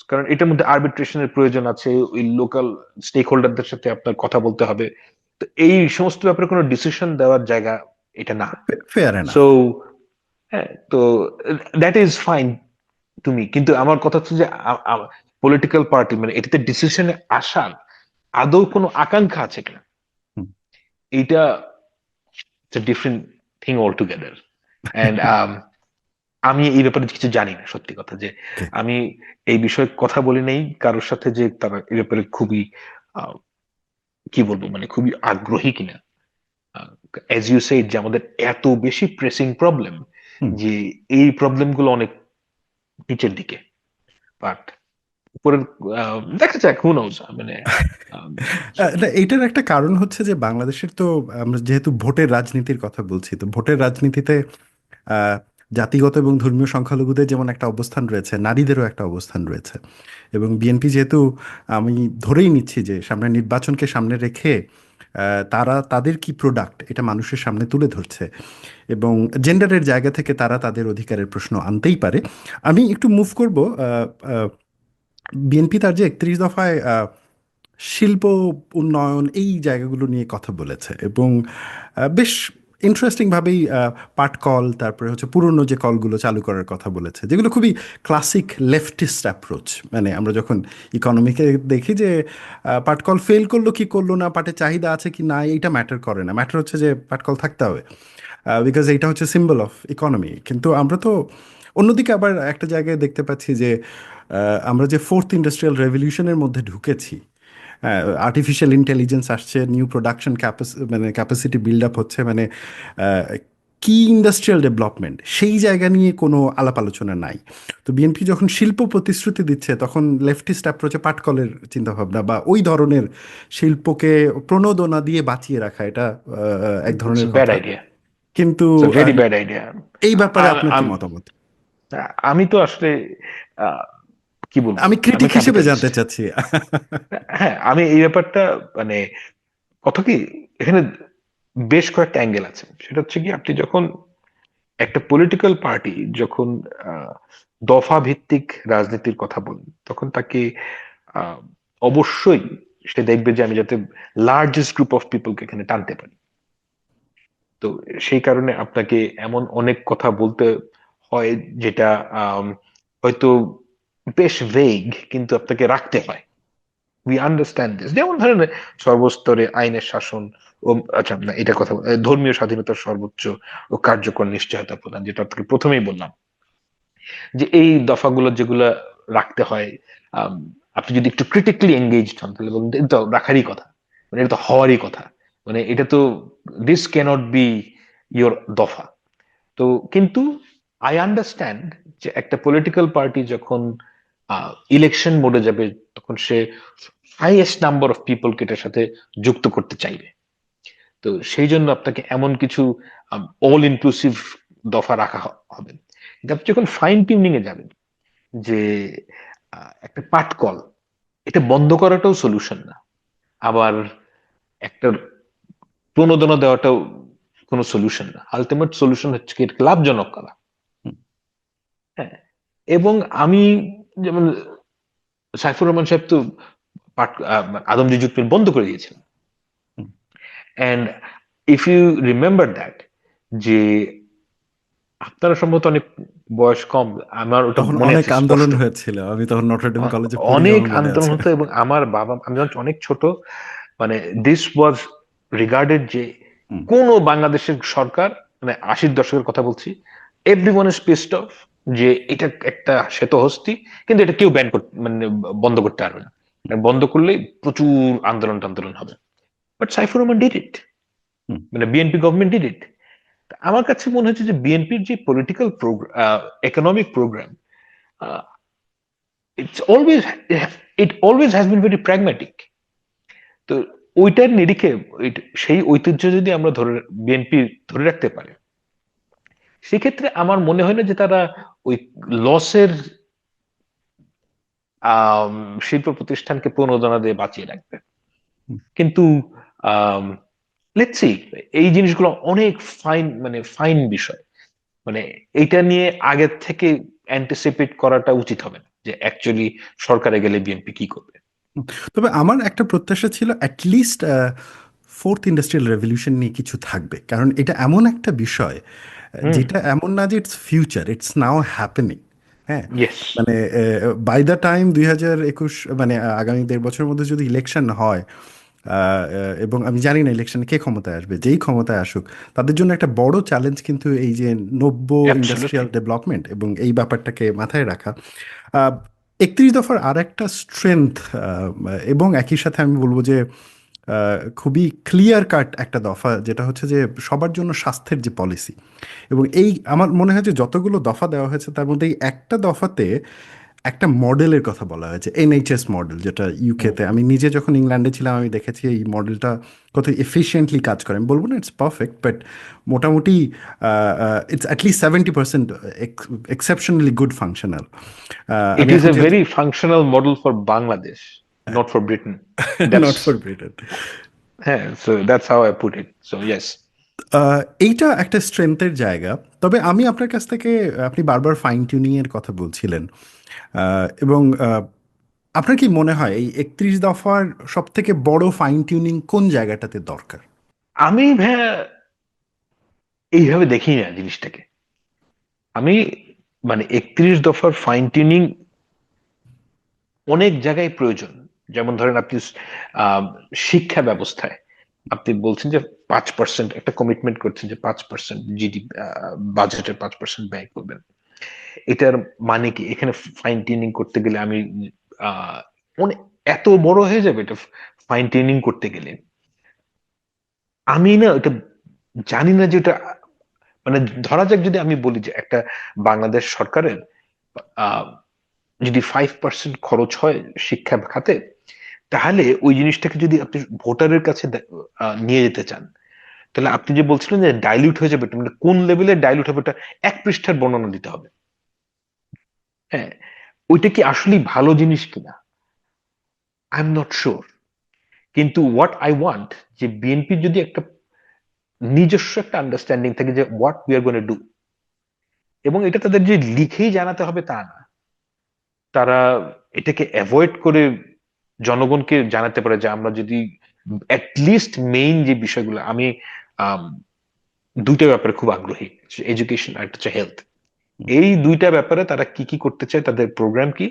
কারণ এটার মধ্যে আরবিট্রেশনের প্রয়োজন আছে, ওই লোকাল স্টেক হোল্ডারদের সাথে আপনার কথা বলতে হবে। তো এই সমস্ত ব্যাপারে কোনো ডিসিশন দেওয়ার জায়গা এটা না। Fair so enough. হ্যাঁ, তো দ্যাট ইজ ফাইন তুমি, কিন্তু আমার কথা হচ্ছে যে পলিটিক্যাল পার্টি মানে এটাতে ডিসিশনে আসার আদৌ কোনো আকাঙ্ক্ষা আছে কিনা, এইটা different thing all together. And আমি এই ব্যাপারে কিছু জানি না, সত্যি কথা যে আমি এই বিষয়ে কথা বলি নাই কারোর সাথে যে তারা এই ব্যাপারে খুবই আহ, কি বলবো, মানে খুবই আগ্রহী কিনা। অ্যাজ ইউ সেড যে আমাদের এত বেশি প্রেসিং প্রবলেম, যে এই প্রবলেম গুলো অনেক নিচের দিকে, বাট উপরের দেখা যাক, হু নোজ, মানে আম, না, এইটার একটা কারণ হচ্ছে যে বাংলাদেশের তো, আমরা যেহেতু ভোটের রাজনীতির কথা বলছি, তো ভোটের রাজনীতিতে আহ, জাতিগত এবং ধর্মীয় সংখ্যালঘুদের যেমন একটা অবস্থান রয়েছে, নারীদেরও একটা অবস্থান রয়েছে। এবং বিএনপি যেহেতু, আমি ধরেই নিচ্ছি যে সামনে নির্বাচনকে সামনে রেখে তারা তাদের কি প্রোডাক্ট এটা মানুষের সামনে তুলে ধরছে, এবং জেন্ডারের জায়গা থেকে তারা তাদের অধিকারের প্রশ্ন আনতেই পারে। আমি একটু মুভ করব। বিএনপি তার যে 31 দফায় শিল্প উন্নয়ন এই জায়গাগুলো নিয়ে কথা বলেছে, এবং বেশ ইন্টারেস্টিংভাবেই পাটকল, তারপরে হচ্ছে পুরনো যে কলগুলো চালু করার কথা বলেছে, যেগুলো খুবই ক্লাসিক লেফটিস্ট অ্যাপ্রোচ। মানে আমরা যখন ইকোনমিকে দেখি যে পাটকল ফেল করলো কি করলো না, পাটের চাহিদা আছে কি না, এইটা ম্যাটার করে না, ম্যাটার হচ্ছে যে পাটকল থাকতে হবে, বিকজ এইটা হচ্ছে সিম্বল অফ ইকোনমি। কিন্তু আমরা তো অন্যদিকে আবার একটা জায়গায় দেখতে পাচ্ছি যে আমরা যে ফোর্থ ইন্ডাস্ট্রিয়াল রেভলিউশনের মধ্যে ঢুকেছি, আর্টিফিশিয়াল ইন্টেলিজেন্স আসছে, নিউ প্রোডাকশন মানে ক্যাপাসিটি বিল্ড আপ হচ্ছে, মানে কি ইন্ডাস্ট্রিয়াল ডেভেলপমেন্ট, সেই জায়গা নিয়ে কোনো আলাপ আলোচনা নাই। তো বিএনপি যখন শিল্প প্রতিশ্রুতি দিচ্ছে, তখন লেফটিস্ট অ্যাপ্রোচে পাটকলের চিন্তাভাবনা বা ওই ধরনের শিল্পকে প্রণোদনা দিয়ে বাঁচিয়ে রাখা, এটা এক it's ধরনের a bad কথা। idea. কিন্তু It's a very ah, bad idea. এই ব্যাপারে আ- আপনার কি আম- মতামত? আমি তো আসলে আহ, কি বলবো, আমি আমি ক্রিটিক হিসেবে ক্যাপিটালিস্ট। জানতে চাচ্ছি। হ্যাঁ, আমি এই ব্যাপারটা মানে কথা কি, এখানে বেশ কয়েকটা অ্যাঙ্গেল আছে। সেটা হচ্ছে কি, আপনি যখন একটা পলিটিক্যাল পার্টি যখন আহ, দফা ভিত্তিক রাজনীতির কথা বলেন, তখন তাকে আহ, অবশ্যই সে দেখবে যে আমি যাতে লার্জেস্ট গ্রুপ অফ পিপলকে এখানে টানতে পারি। তো সেই কারণে আপনাকে এমন অনেক কথা বলতে হয় যেটা আম, হয়তো বেশ ভেগ, কিন্তু আপনাকে রাখতে হয়। উই আন্ডারস্ট্যান্ড দিস, যেমন ধরেন সর্বস্তরে আইনের শাসন ও, আচ্ছা না, এটা কথা ধর্মীয় স্বাধীনতার সর্বোচ্চ ও কার্যকর নিশ্চয়তা প্রদান, যেটা আপনাকে প্রথমেই বললাম, যে এই দফাগুলো যেগুলো রাখতে হয়। আম, আপনি যদি একটু ক্রিটিক্যালি এঙ্গেজড হন তাহলে বলুন এটা তো রাখারই কথা, মানে এটা তো হওয়ারই কথা, মানে এটা তো, দিস ক্যানট বি ইয়োর দফা। তো কিন্তু আই আন্ডারস্ট্যান্ড যে একটা পলিটিক্যাল পার্টি যখন ইলেকশন মোডে যাবে, তখন সে হাইয়েস্ট নাম্বার অফ পিপলকে এটার সাথে যুক্ত করতে চাইবে। তো সেই জন্য আপনাকে এমন কিছু অল ইনক্লুসিভ দফা রাখা হবে। কিন্তু আপনি যখন ফাইন টিউনিং এ যাবেন, যে একটা পাটকল, এটা বন্ধ করাটাও সলিউশন না, আবার একটা প্রণোদনা দেওয়াটাও কোনো সলিউশন না। আলটিমেট সলিউশন হচ্ছে কি এটাকে লাভজনক করা। হুম, হ্যাঁ, এবং আমি যেমন সাইফুর রহমান সাহেব তো পাট আদমজি জুট মিল বন্ধ করে দিয়েছিলেন। Hmm. And if you remember that, যে আপনারা সম্ভবত অনেক বয়স কম, আমার ওটা তখন মনে অনেক আছে স্পষ্ট। আন্দোলন হয়েছিল, আমি তখন নটরডেম কলেজে পড়ি, অনেক আমার মনে আন্দোলন আছে। হতো, এবং আমার বাবা, আমি যখন অনেক ছোট, মানে দিস ওয়াজ রিগার্ডেড যে হুম, কোন বাংলাদেশের সরকার, মানে 80-র দশকের কথা বলছি, এভরিওয়ান ইজ পিসড অফ যে এটা একটা শ্বেত হস্তি, কিন্তু এটা কেউ ব্যান করতে, মানে বন্ধ করতে পারবে না, বন্ধ করলেই প্রচুর আন্দোলন টান্দোলন হবে। But Saifur Rahman did it, hmm. মানে বিএনপি গভর্নমেন্ট ডিড ইট। আমার কাছে মনে হচ্ছে যে বিএনপির যে political economic program, it's always it always has been very pragmatic. তো ওইটার নিরিখে সেই ঐতিহ্য যদি আমরা বিএনপি ধরে রাখতে পারে, সেক্ষেত্রে আমার মনে হয় না যে তারা ওই লসের শিল্প প্রতিষ্ঠানকে প্রণোদনা দিয়ে বাঁচিয়ে রাখবে। কিন্তু লেটস সি, এই জিনিসগুলো অনেক ফাইন, মানে ফাইন বিষয়, মানে এইটা নিয়ে আগের থেকে অ্যান্টিসিপেট করাটা উচিত হবে না, যে অ্যাকচুয়ালি সরকারে গেলে বিএনপি কি করবে। তবে আমার একটা প্রত্যাশা ছিল অ্যাটলিস্ট ফোর্থ ইন্ডাস্ট্রিয়াল রেভলিউশন নিয়ে কিছু থাকবে, কারণ এটা এমন একটা বিষয় হুম। যেটা এমন না যে it's future, it's now happening. হ্যাঁ, ইয়েস। মানে বাই দ্য টাইম 2021, মানে আগামী 1.5 বছরের মধ্যে যদি ইলেকশন হয়, এবং আমি জানি না ইলেকশনে কে ক্ষমতায় আসবে, যেই ক্ষমতায় আসুক, তাদের জন্য একটা বড় চ্যালেঞ্জ কিন্তু এই যে নব্য অ্যাবসলিউটলি। ইন্ডাস্ট্রিয়াল ডেভেলপমেন্ট এবং এই ব্যাপারটাকে মাথায় রাখা। 31 দফার আর একটা স্ট্রেংথ, এবং একই সাথে আমি বলবো যে খুবই ক্লিয়ার কাট একটা দফা, যেটা হচ্ছে যে সবার জন্য স্বাস্থ্যের যে পলিসি। এবং এই আমার মনে হয় যে যতগুলো দফা দেওয়া হয়েছে তার মধ্যে এই একটা দফাতে একটা মডেলের কথা বলা হয়েছে, এনএইচএস মডেল, যেটা ইউকেতে, আমি নিজে যখন ইংল্যান্ডে ছিলাম আমি দেখেছি এই মডেলটা কত এফিশিয়েন্টলি কাজ করে। আমি বলবো না ইটস পারফেক্ট, বাট মোটামুটি it's at least 70% exceptionally good functional. It আমি ইজ এখন এ যেহেতু very functional model for Bangladesh, not for Britain. That's, not for Britain. হ্যাঁ, so that's how I put it, so yes. এইটা একটা স্ট্রেংথের জায়গা। তবে আমি আপনার কাছ থেকে, আপনি বারবার ফাইন টিউনিং এর কথা বলছিলেন, এবং আপনার কি মনে হয় এই 31 দফার সব থেকে বড় ফাইন টিউনিং কোন জায়গাটাতে দরকার? আমি ভাইয়া এইভাবে দেখি না জিনিসটাকে। আমি, মানে 31 দফার ফাইন টিউনিং অনেক জায়গায় প্রয়োজন। যেমন ধরেন আপনি আহ, শিক্ষা ব্যবস্থায় আপনি বলছেন যে 5%, একটা কমিটমেন্ট করছেন যে 5% জিডিপি, বাজেটের 5% ব্যয় করবেন। এটার মানে কি, এখানে ফাইন টিউনিং করতে গেলে আমি আহ অনেক, এত বড় হয়ে যাবে এটা ফাইন টিউনিং করতে গেলে। আমি না এটা জানি না যে এটা, মানে ধরা যাক যদি আমি বলি যে একটা বাংলাদেশ সরকারের আহ যদি 5% খরচ হয় শিক্ষা খাতে, তাহলে ওই জিনিসটাকে যদি আপনি ভোটারের কাছে নিয়ে যেতে চান, তাহলে আপনি যে বলছিলেন যে ডাইলিউট হয়ে যাবে, মানে কোন লেভেলে ডাইলিউট হবে, এটা 1 পৃষ্ঠার বর্ণনা দিতে হবে। হ্যাঁ, ওইটা কি আসলে ভালো জিনিস কিনা আই এম নট শিওর। কিন্তু হোয়াট আই ওয়ান্ট, যে বিএনপির যদি একটা নিজস্ব একটা আন্ডারস্ট্যান্ডিং থাকে যে what we are gonna do, এবং এটা তাদের যে লিখেই জানাতে হবে তা না, তারা এটাকে অ্যাভয়েড করে জনগণকে জানাতে পারে যে আমরা যদি লিস্ট মেইন যে বিষয়গুলো, আমি আম, দুইটা ব্যাপারে খুব আগ্রহী, এডুকেশন আর একটা হচ্ছে হেলথ। এই দুইটা ব্যাপারে তারা কি কি করতে চায়, তাদের প্রোগ্রাম কি,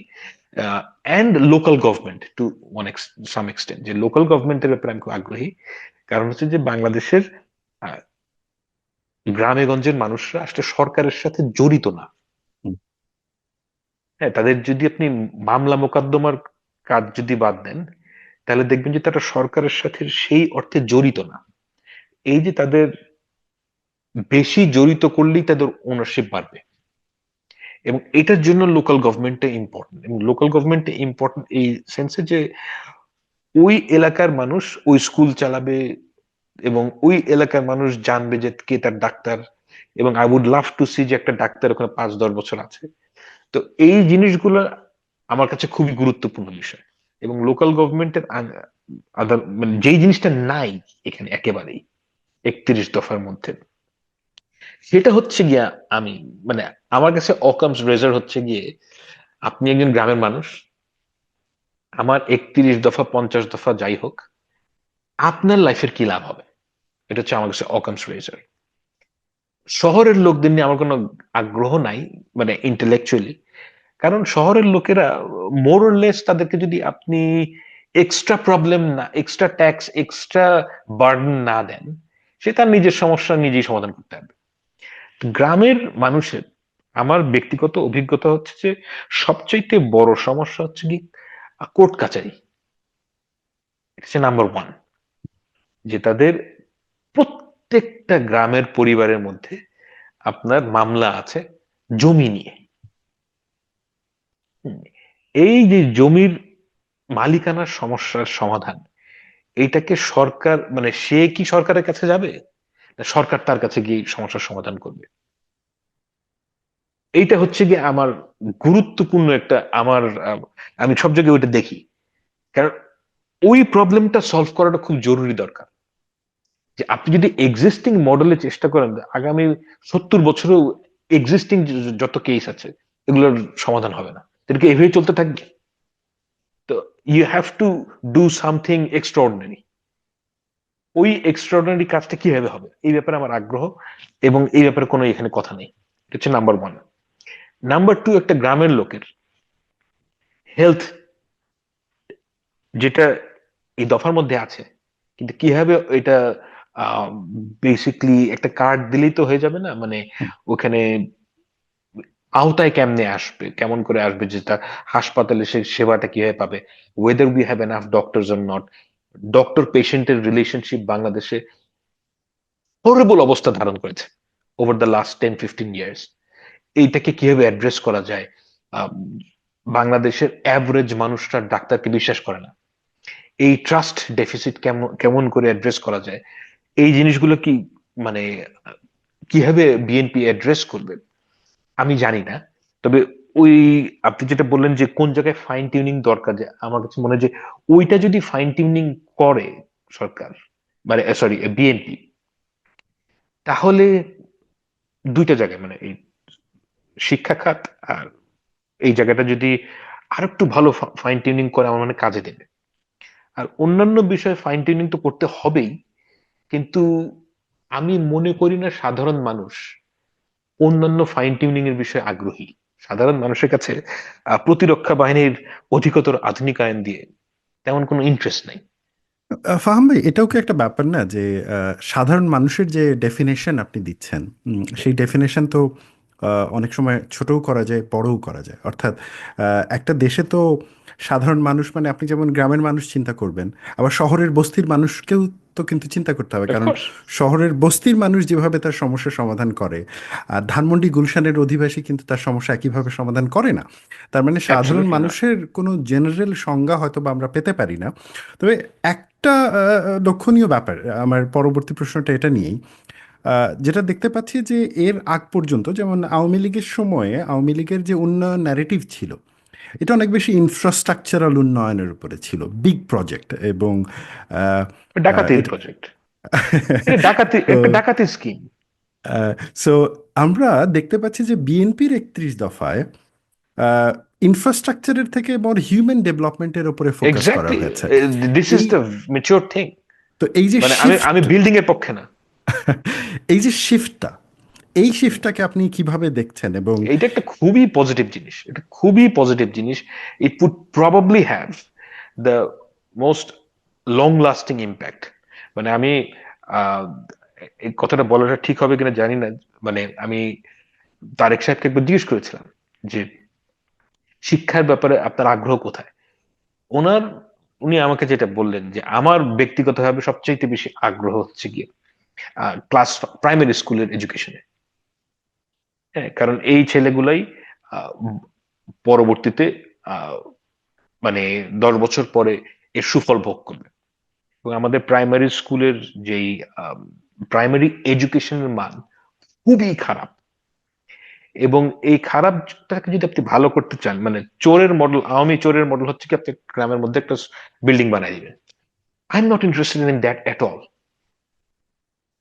and local government to one some extent, যে লোকাল গভর্নমেন্টের ব্যাপারে আমি খুব আগ্রহী। কারণ হচ্ছে যে বাংলাদেশের আহ, গ্রামে গঞ্জের মানুষরা আসলে সরকারের সাথে জড়িত না। হুম, হ্যাঁ, তাদের যদি আপনি মামলা মোকদ্দমার কাজ যদি বাদ দেন, তাহলে দেখবেন যে তারা সরকারের সাথে সেই অর্থে জড়িত না। এই যে তাদের বেশি জড়িত করলেই তাদের ওনারশিপ বাড়বে, এবং এটার জন্য লোকাল গভর্নমেন্টটা ইম্পর্টেন্ট। এবং লোকাল গভর্নমেন্ট ইম্পর্টেন্ট এই সেন্সে যে ওই এলাকার মানুষ ওই স্কুল চালাবে, এবং ওই এলাকার মানুষ জানবে যে কে তার ডাক্তার, এবং I would love to see যে একটা ডাক্তার ওখানে 5-10 বছর আছে। তো এই জিনিসগুলো আমার কাছে খুবই গুরুত্বপূর্ণ বিষয়। এবং লোকাল গভর্নমেন্টের আদার মানে যেই জিনিসটা নাই এখানে একেবারেই 31 দফার মধ্যে, সেটা হচ্ছে গিয়া আমি মানে আমার কাছে অকামস রেজার হচ্ছে গিয়ে, আপনি একজন গ্রামের মানুষ, আমার 31 দফা 50 দফা যাই হোক, আপনার লাইফের কি লাভ হবে? এটা হচ্ছে আমার কাছে অকামস রেজার। শহরের লোকদের নিয়ে আমার কোনো আগ্রহ নাই, মানে ইন্টেলেকচুয়ালি। কারণ শহরের লোকেরা মোর অর লেস, তাদেরকে যদি আপনি এক্সট্রা প্রবলেম না, এক্সট্রা ট্যাক্স, এক্সট্রা বার্ডেন না দেন, সে তার নিজের সমস্যা নিজেই সমাধান করতে হবে। গ্রামের মানুষের আমার ব্যক্তিগত অভিজ্ঞতা হচ্ছে যে সবচাইতে বড় সমস্যা হচ্ছে কি কোর্ট কাচারি। এটা হচ্ছে নাম্বার 1, যে তাদের প্রত্যেকটা গ্রামের পরিবারের মধ্যে আপনার মামলা আছে জমি নিয়ে। হুম। এই যে জমির মালিকানার সমস্যার সমাধান, এইটাকে সরকার মানে সে কি সরকারের কাছে যাবে, না সরকার তার কাছে গিয়ে সমস্যার সমাধান করবে? এইটা হচ্ছে গিয়ে আমার গুরুত্বপূর্ণ একটা আমার আমি সব জায়গায় ওইটা দেখি। কারণ ওই প্রবলেমটা সলভ করাটা খুব জরুরি দরকার। যে আপনি যদি এক্সিস্টিং মডেলে চেষ্টা করেন, আগামী 70 বছরেও এক্সিস্টিং যত কেস আছে এগুলোর সমাধান হবে না, এদেরকে এভাবে চলতে থাকবে। তো you have to do something extraordinary. ওই এক্সট্রাঅর্ডিনারি কাজটা কিভাবে হবে এই ব্যাপারে আমার আগ্রহ, এবং এই ব্যাপারে কোনো এখানে কথা নেই। এটা হচ্ছে নাম্বার 1। নাম্বার 2, একটা গ্রামের লোকের হেলথ, যেটা এই দফার মধ্যে আছে, কিন্তু কিভাবে এটা বেসিকলি একটা কার্ড দিলেই তো হয়ে যাবে না, মানে ওখানে আওতায় কেমনে আসবে, কেমন করে আসবে, যেটা হাসপাতালে সে সেবাটা কিভাবে পাবে, weather we have enough doctors or not, doctor পেশেন্টের রিলেশনশিপ বাংলাদেশে হরিবল অবস্থা ধারণ করেছে ওভার দ্য লাস্ট 10-15 ইয়ার্স। এইটাকে কিভাবে অ্যাড্রেস করা যায়? আহ, বাংলাদেশের অ্যাভারেজ মানুষরা ডাক্তারকে বিশ্বাস করে না। এই ট্রাস্ট ডেফিসিট কেমন কেমন করে অ্যাড্রেস করা যায়, এই জিনিসগুলো কি মানে কিভাবে বিএনপি অ্যাড্রেস করবে আমি জানি না। তবে ওই আপনি যেটা বললেন যে কোন জায়গায় ফাইন টিউনিং দরকার, যে আমার কাছে মনে হয় যে ওইটা যদি ফাইন টিউনিং করে সরকার, মানে সরি বিএনপি, তাহলে দুইটা জায়গায় মানে এই শিক্ষা খাত আর এই জায়গাটা যদি আরেকটু ভালো ফাইন টিউনিং করে আমার মানে কাজে দেবে। আর অন্যান্য বিষয়ে ফাইন টিউনিং তো করতে হবেই, কিন্তু আমি মনে করি না সাধারণ মানুষ অন্যান্য ফাইন টিউনিং এর বিষয়ে আগ্রহী। সাধারণ মানুষের কাছে প্রতিরক্ষা বাহিনীর অধিকতর আধুনিকায়ন দিয়ে তেমন কোনো ইন্টারেস্ট নাই। ফাহাম ভাই, এটাও কি একটা ব্যাপার না যে সাধারণ মানুষের যে ডেফিনেশন আপনি দিচ্ছেন, সেই ডেফিনেশন তো অনেক সময় ছোটও করা যায়, বড়ও করা যায়। অর্থাৎ একটা দেশে তো সাধারণ মানুষ মানে আপনি যেমন গ্রামের মানুষ চিন্তা করবেন, আবার শহরের বস্তির মানুষকেও তো কিন্তু চিন্তা করতে হবে। কারণ অফকোর্স। শহরের বস্তির মানুষ যেভাবে তার সমস্যার সমাধান করে, আর ধানমন্ডি গুলশানের অধিবাসী কিন্তু তার সমস্যা একইভাবে সমাধান করে না। তার মানে সাধারণ অ্যাবসলিউটলি না। মানুষের কোনো জেনারেল সংজ্ঞা হয়তো বা আমরা পেতে পারি না। তবে একটা লক্ষণীয় ব্যাপার, আমার পরবর্তী প্রশ্নটা এটা নিয়েই, যেটা দেখতে পাচ্ছি যে এর আগ পর্যন্ত যেমন আওয়ামী লীগের সময়ে আওয়ামী লীগের যে উন্নয়ন ন্যারেটিভ ছিল, এটা অনেক বেশি ইনফ্রাস্ট্রাকচারাল উন্নয়নের উপরে ছিল, বিগ প্রজেক্ট এবং আহ, ডাকাতির এটা প্রজেক্ট, এটা ডাকাতি, তো একটা ডাকাতি স্কিম। সো আমরা দেখতে পাচ্ছি যে বিএনপির 31 দফায় ইনফ্রাস্ট্রাকচারের থেকে বড় হিউম্যান ডেভেলপমেন্টের উপরে ফোকাস করা এক্স্যাক্টলি, হয়েছে। দিস ইজ এই দ্য ম্যাচিওর থিং। তো এই যে মানে আমি আমি শিফট, বিল্ডিং এর পক্ষে না। এই যে শিফটটা, এই শিফটটাকে আপনি কিভাবে দেখছেন? এবং এটা একটা খুবই পজিটিভ জিনিস, এটা খুবই পজিটিভ জিনিস। It would probably have the most long lasting impact. মানে আমি আহ, এই কথাটা বলাটা ঠিক হবে কিনা জানি না। মানে আমি তারেক সাহেবকে একবার জিজ্ঞেস করেছিলাম যে শিক্ষার ব্যাপারে আপনার আগ্রহ কোথায়। ওনার উনি আমাকে যেটা বললেন যে আমার ব্যক্তিগতভাবে সবচেয়ে বেশি আগ্রহ হচ্ছে গিয়ে ক্লাস প্রাইমারি স্কুলের এডুকেশনে। হ্যাঁ, কারণ এই ছেলেগুলাই আহ, পরবর্তীতে আহ, মানে 10 বছর পরে এর সুফল ভোগ করবে। এবং আমাদের প্রাইমারি স্কুলের যেই প্রাইমারি এডুকেশনের মান খুবই খারাপ। এবং এই খারাপটাকে যদি আপনি ভালো করতে চান, মানে চোরের মডেল, আওয়ামী চোরের মডেল হচ্ছে কি আপনি গ্রামের মধ্যে একটা বিল্ডিং বানাই দিবেন। I am not interested in that at all.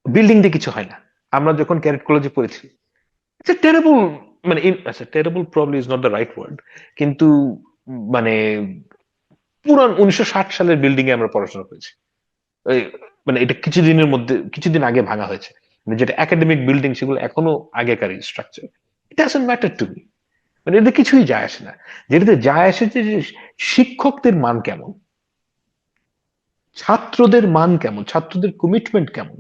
Building দিয়ে কিছু হয় না। আমরা যখন ক্যারেট কলেজে পড়েছি, ইটস এ টেরেবল, মানে আচ্ছা terrible probably is not the right word, কিন্তু মানে পুরান 1960 সালের বিল্ডিং এ আমরা পড়াশোনা করেছি। এই, মানে এটা কিছুদিনের মধ্যে, কিছুদিন আগে ভাঙা হয়েছে। মানে যেটা একাডেমিক বিল্ডিং সেগুলো এখনো আগেকার structure. It doesn't matter to me. মানে এতে কিছুই যায় আসে না। যেটাতে যায় আসে যে শিক্ষকদের মান কেমন, ছাত্রদের মান কেমন, ছাত্রদের কমিটমেন্ট কেমন।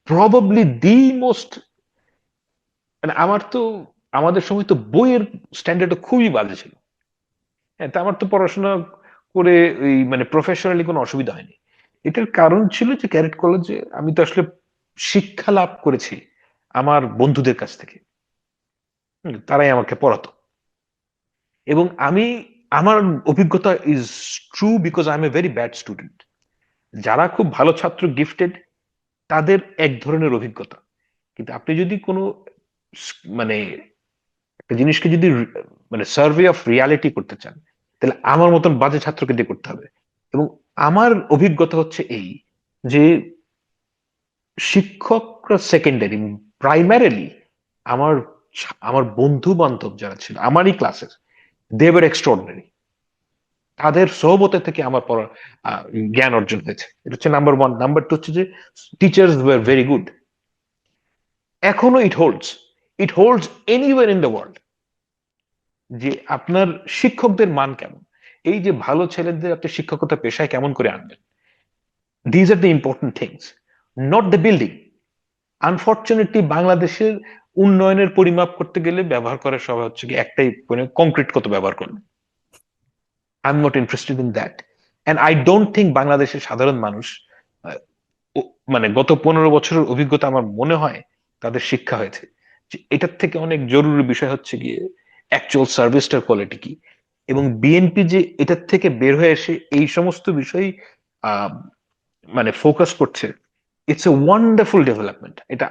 প্রবাবলি দি মোস্ট, মানে আমার তো, আমাদের সময় তো বইয়ের স্ট্যান্ডার্ড খুবই বাজে ছিল। হ্যাঁ, তা আমার তো পড়াশোনা করে ওই মানে প্রফেশনালি কোনো অসুবিধা হয়নি। এটার কারণ ছিল যে ক্যারেট কলেজে আমি তো আসলে শিক্ষা লাভ করেছি আমার বন্ধুদের কাছ থেকে। তারাই আমাকে পড়াতো। এবং আমি, আমার অভিজ্ঞতা is true because I M a very bad student. যারা খুব ভালো ছাত্র, গিফটেড, তাদের এক ধরনের অভিজ্ঞতা। কিন্তু আপনি যদি কোনো মানে একটা জিনিসকে যদি মানে সার্ভে অফ রিয়ালিটি করতে চান, তাহলে আমার মতন বাজে ছাত্রকে দিয়ে করতে হবে। এবং আমার অভিজ্ঞতা হচ্ছে এই, যে শিক্ষকরা সেকেন্ডারি, প্রাইমারিলি আমার আমার বন্ধু বান্ধব যারা ছিল আমারই ক্লাসের, দে ওয়ার এক্সট্রাঅর্ডিনারি। তাদের সোহবতে থেকে আমার পড়া জ্ঞান অর্জন হয়েছে। এটা হচ্ছে নাম্বার ওয়ান। নাম্বার টু হচ্ছে যে টিচার্স ওয়ার ভেরি গুড। এখনো it holds anywhere in the world, যে আপনার শিক্ষকদের মান কেমন। এই যে ভালো ছেলেদের আপনি শিক্ষকতা পেশায় কেমন করে আনবেন, these are the important things, not the building. Unfortunately বাংলাদেশের উন্নয়নের পরিমাপ করতে গেলে ব্যবহার করার সবাই হচ্ছে কি একটাই, মানে কংক্রিট কত ব্যবহার করবে। I am not interested in that. And I don't think বাংলাদেশের সাধারণ মানুষ, আহ, মানে গত 15 বছরের অভিজ্ঞতা আমার মনে হয় তাদের শিক্ষা হয়েছে যে এটার থেকে অনেক জরুরি বিষয় হচ্ছে গিয়ে অ্যাকচুয়াল সার্ভিসটার কোয়ালিটি কি। এবং বিএনপি যে এটার থেকে বের হয়ে এসে এই সমস্ত বিষয় আহ মানে ফোকাস করছে, ইটস এ ওয়ান্ডারফুল ডেভেলপমেন্ট। এটা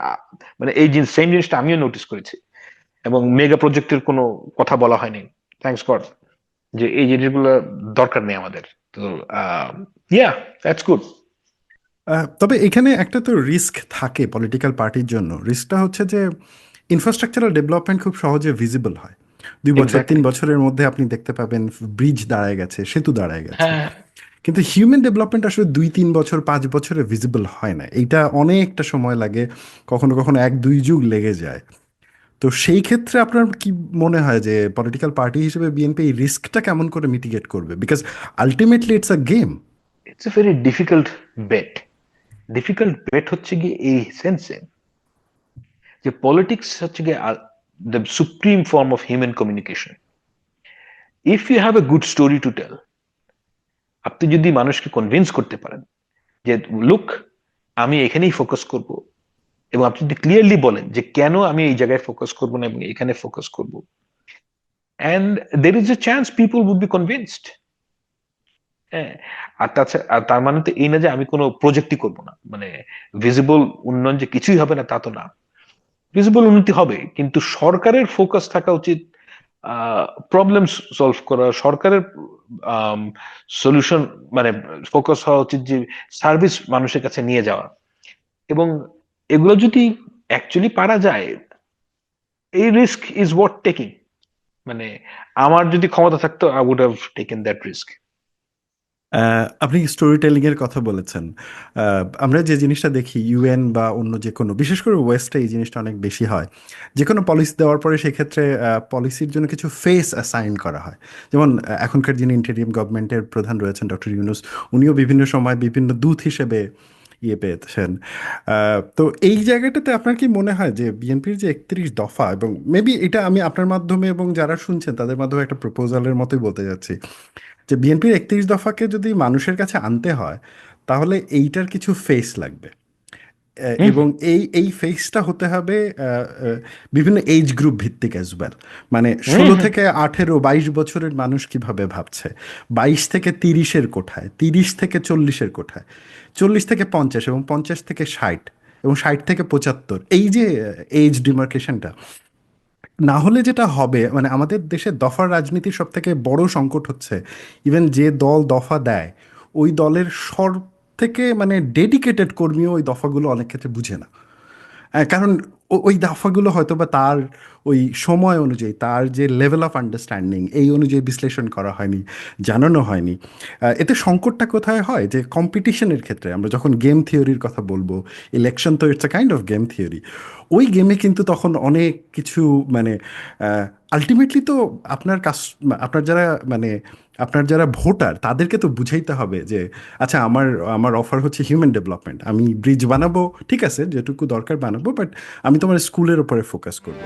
মানে এই সেম জিনিসটা আমিও নোটিস করেছি। এবং মেগা প্রজেক্টের কোনো কথা বলা হয়নি, থ্যাঙ্কস গড, যে এই জিনিসগুলো দরকার নেই আমাদের। তো ইয়া, দ্যাটস গুড। তবে এখানে একটা তো রিস্ক থাকে পলিটিক্যাল পার্টির জন্য। রিস্কটা হচ্ছে যে ইনফ্রাস্ট্রাকচারাল ডেভেলপমেন্ট খুব সহজে ভিজিবল হয়। 2 বছর তিন এক্স্যাক্টলি। বছরের মধ্যে আপনি দেখতে পাবেন ব্রিজ দাঁড়ায় গেছে, সেতু দাঁড়ায় গেছে। হ্যাঁ, কিন্তু হিউম্যান ডেভেলপমেন্ট আসলে 2-3 বছর 5 বছরে ভিজিবল হয় না, এইটা অনেকটা সময় লাগে, কখনো কখনো 1-2 যুগ লেগে যায়। তো সেই ক্ষেত্রে আপনার কি মনে হয় যে পলিটিক্যাল পার্টি হিসেবে বিএনপি এই রিস্কটা কেমন করে মিটিগেট করবে? Because ultimately it's a game. It's a very difficult bet. Difficult bet হচ্ছে গিয়ে এই সেন্সে যে পলিটিক্স হচ্ছে গিয়ে the supreme form of human communication. If you have a good story to tell, আপনি যদি মানুষকে কনভিন্স করতে পারেন যে লুক, আমি এখানেই ফোকাস করব, এবং আপনি যদি ক্লিয়ারলি বলেন যে কেন আমি এই জায়গায় ফোকাস করবো না এবং এখানে ফোকাস করব, and there is a chance people would be convinced. হ্যাঁ। আর তাছাড়া, আর তার মানে তো এই না যে আমি কোনো প্রজেক্টই করব না, মানে ভিজিবল উন্নয়ন যে কিছুই হবে না তা তো না। ভিজিবল উন্নতি হবে, কিন্তু সরকারের ফোকাস থাকা উচিত প্রবলেম সলভ করা। সরকারের সলিউশন, মানে ফোকাস হওয়া উচিত যে সার্ভিস মানুষের কাছে নিয়ে যাওয়া। এবং এগুলো যদি অ্যাকচুয়ালি পারা যায়, এই রিস্ক ইজ ওয়ার্থ টেকিং। মানে আমার যদি ক্ষমতা থাকতো, I would have taken that risk. আপনি স্টোরি টেলিং এর কথা বলেছেন। আমরা যে জিনিসটা দেখি ইউএন বা অন্য যে কোনো, বিশেষ করে ওয়েস্টে এই জিনিসটা অনেক বেশি হয়। যে কোনো পলিসি দেওয়ার পরে সেক্ষেত্রে পলিসির জন্য কিছু ফেস অ্যাসাইন করা হয়। যেমন এখনকার যিনি ইন্টেরিম গভর্নমেন্টের প্রধান রয়েছেন ডক্টর ইউনুস, উনিও বিভিন্ন সময় বিভিন্ন দূত হিসেবে ইয়ে পেয়েছেন। তো এই জায়গাটাতে আপনার কি মনে হয় যে বিএনপির যে 31 দফা, এবং মেবি এটা আমি আপনার মাধ্যমে এবং যারা শুনছেন তাদের মাধ্যমে একটা প্রপোজালের মতোই বলতে যাচ্ছি, যে বিএনপির 31 দফাকে যদি মানুষের কাছে আনতে হয় তাহলে এইটার কিছু ফেস লাগবে। হুম এবং হুম এই ফেসটা হতে হবে বিভিন্ন এজ গ্রুপ ভিত্তিক অ্যাজ ওয়েল। মানে হুম 16 হুম। থেকে 18, 22 বছরের মানুষ কিভাবে ভাবছে, 22 থেকে 30-এর কোঠায়, 30 থেকে 40-এর কোঠায়, 40 থেকে 50 এবং 50 থেকে 60 এবং 60 থেকে 75, এই যে এজ ডিমার্কেশনটা না হলে যেটা হবে, মানে আমাদের দেশের দফার রাজনীতির সব থেকে বড় সংকট হচ্ছে ইভেন যে দল দফা দেয় ওই দলের সব থেকে মানে ডেডিকেটেড কর্মীও ওই দফাগুলো অনেক ক্ষেত্রে বুঝে না। কারণ ওই দফাগুলো হয়তো বা তার ওই সময় অনুযায়ী, তার যে লেভেল অফ আন্ডারস্ট্যান্ডিং এই অনুযায়ী বিশ্লেষণ করা হয়নি, জানানো হয়নি। এতে সংকটটা কোথায় হয় যে কম্পিটিশনের ক্ষেত্রে আমরা যখন গেম থিওরির কথা বলবো, ইলেকশন তো it's a kind of game theory. ওই গেমে কিন্তু তখন অনেক কিছু মানে আলটিমেটলি তো আপনার কাজ, আপনার যারা মানে আপনার যারা ভোটার তাদেরকে তো বুঝাইতে হবে যে আচ্ছা আমার আমার অফার হচ্ছে হিউম্যান ডেভেলপমেন্ট, আমি ব্রিজ বানাবো, ঠিক আছে যেটুকু দরকার বানাবো, বাট আমি তোমার স্কুলের উপরে ফোকাস করব।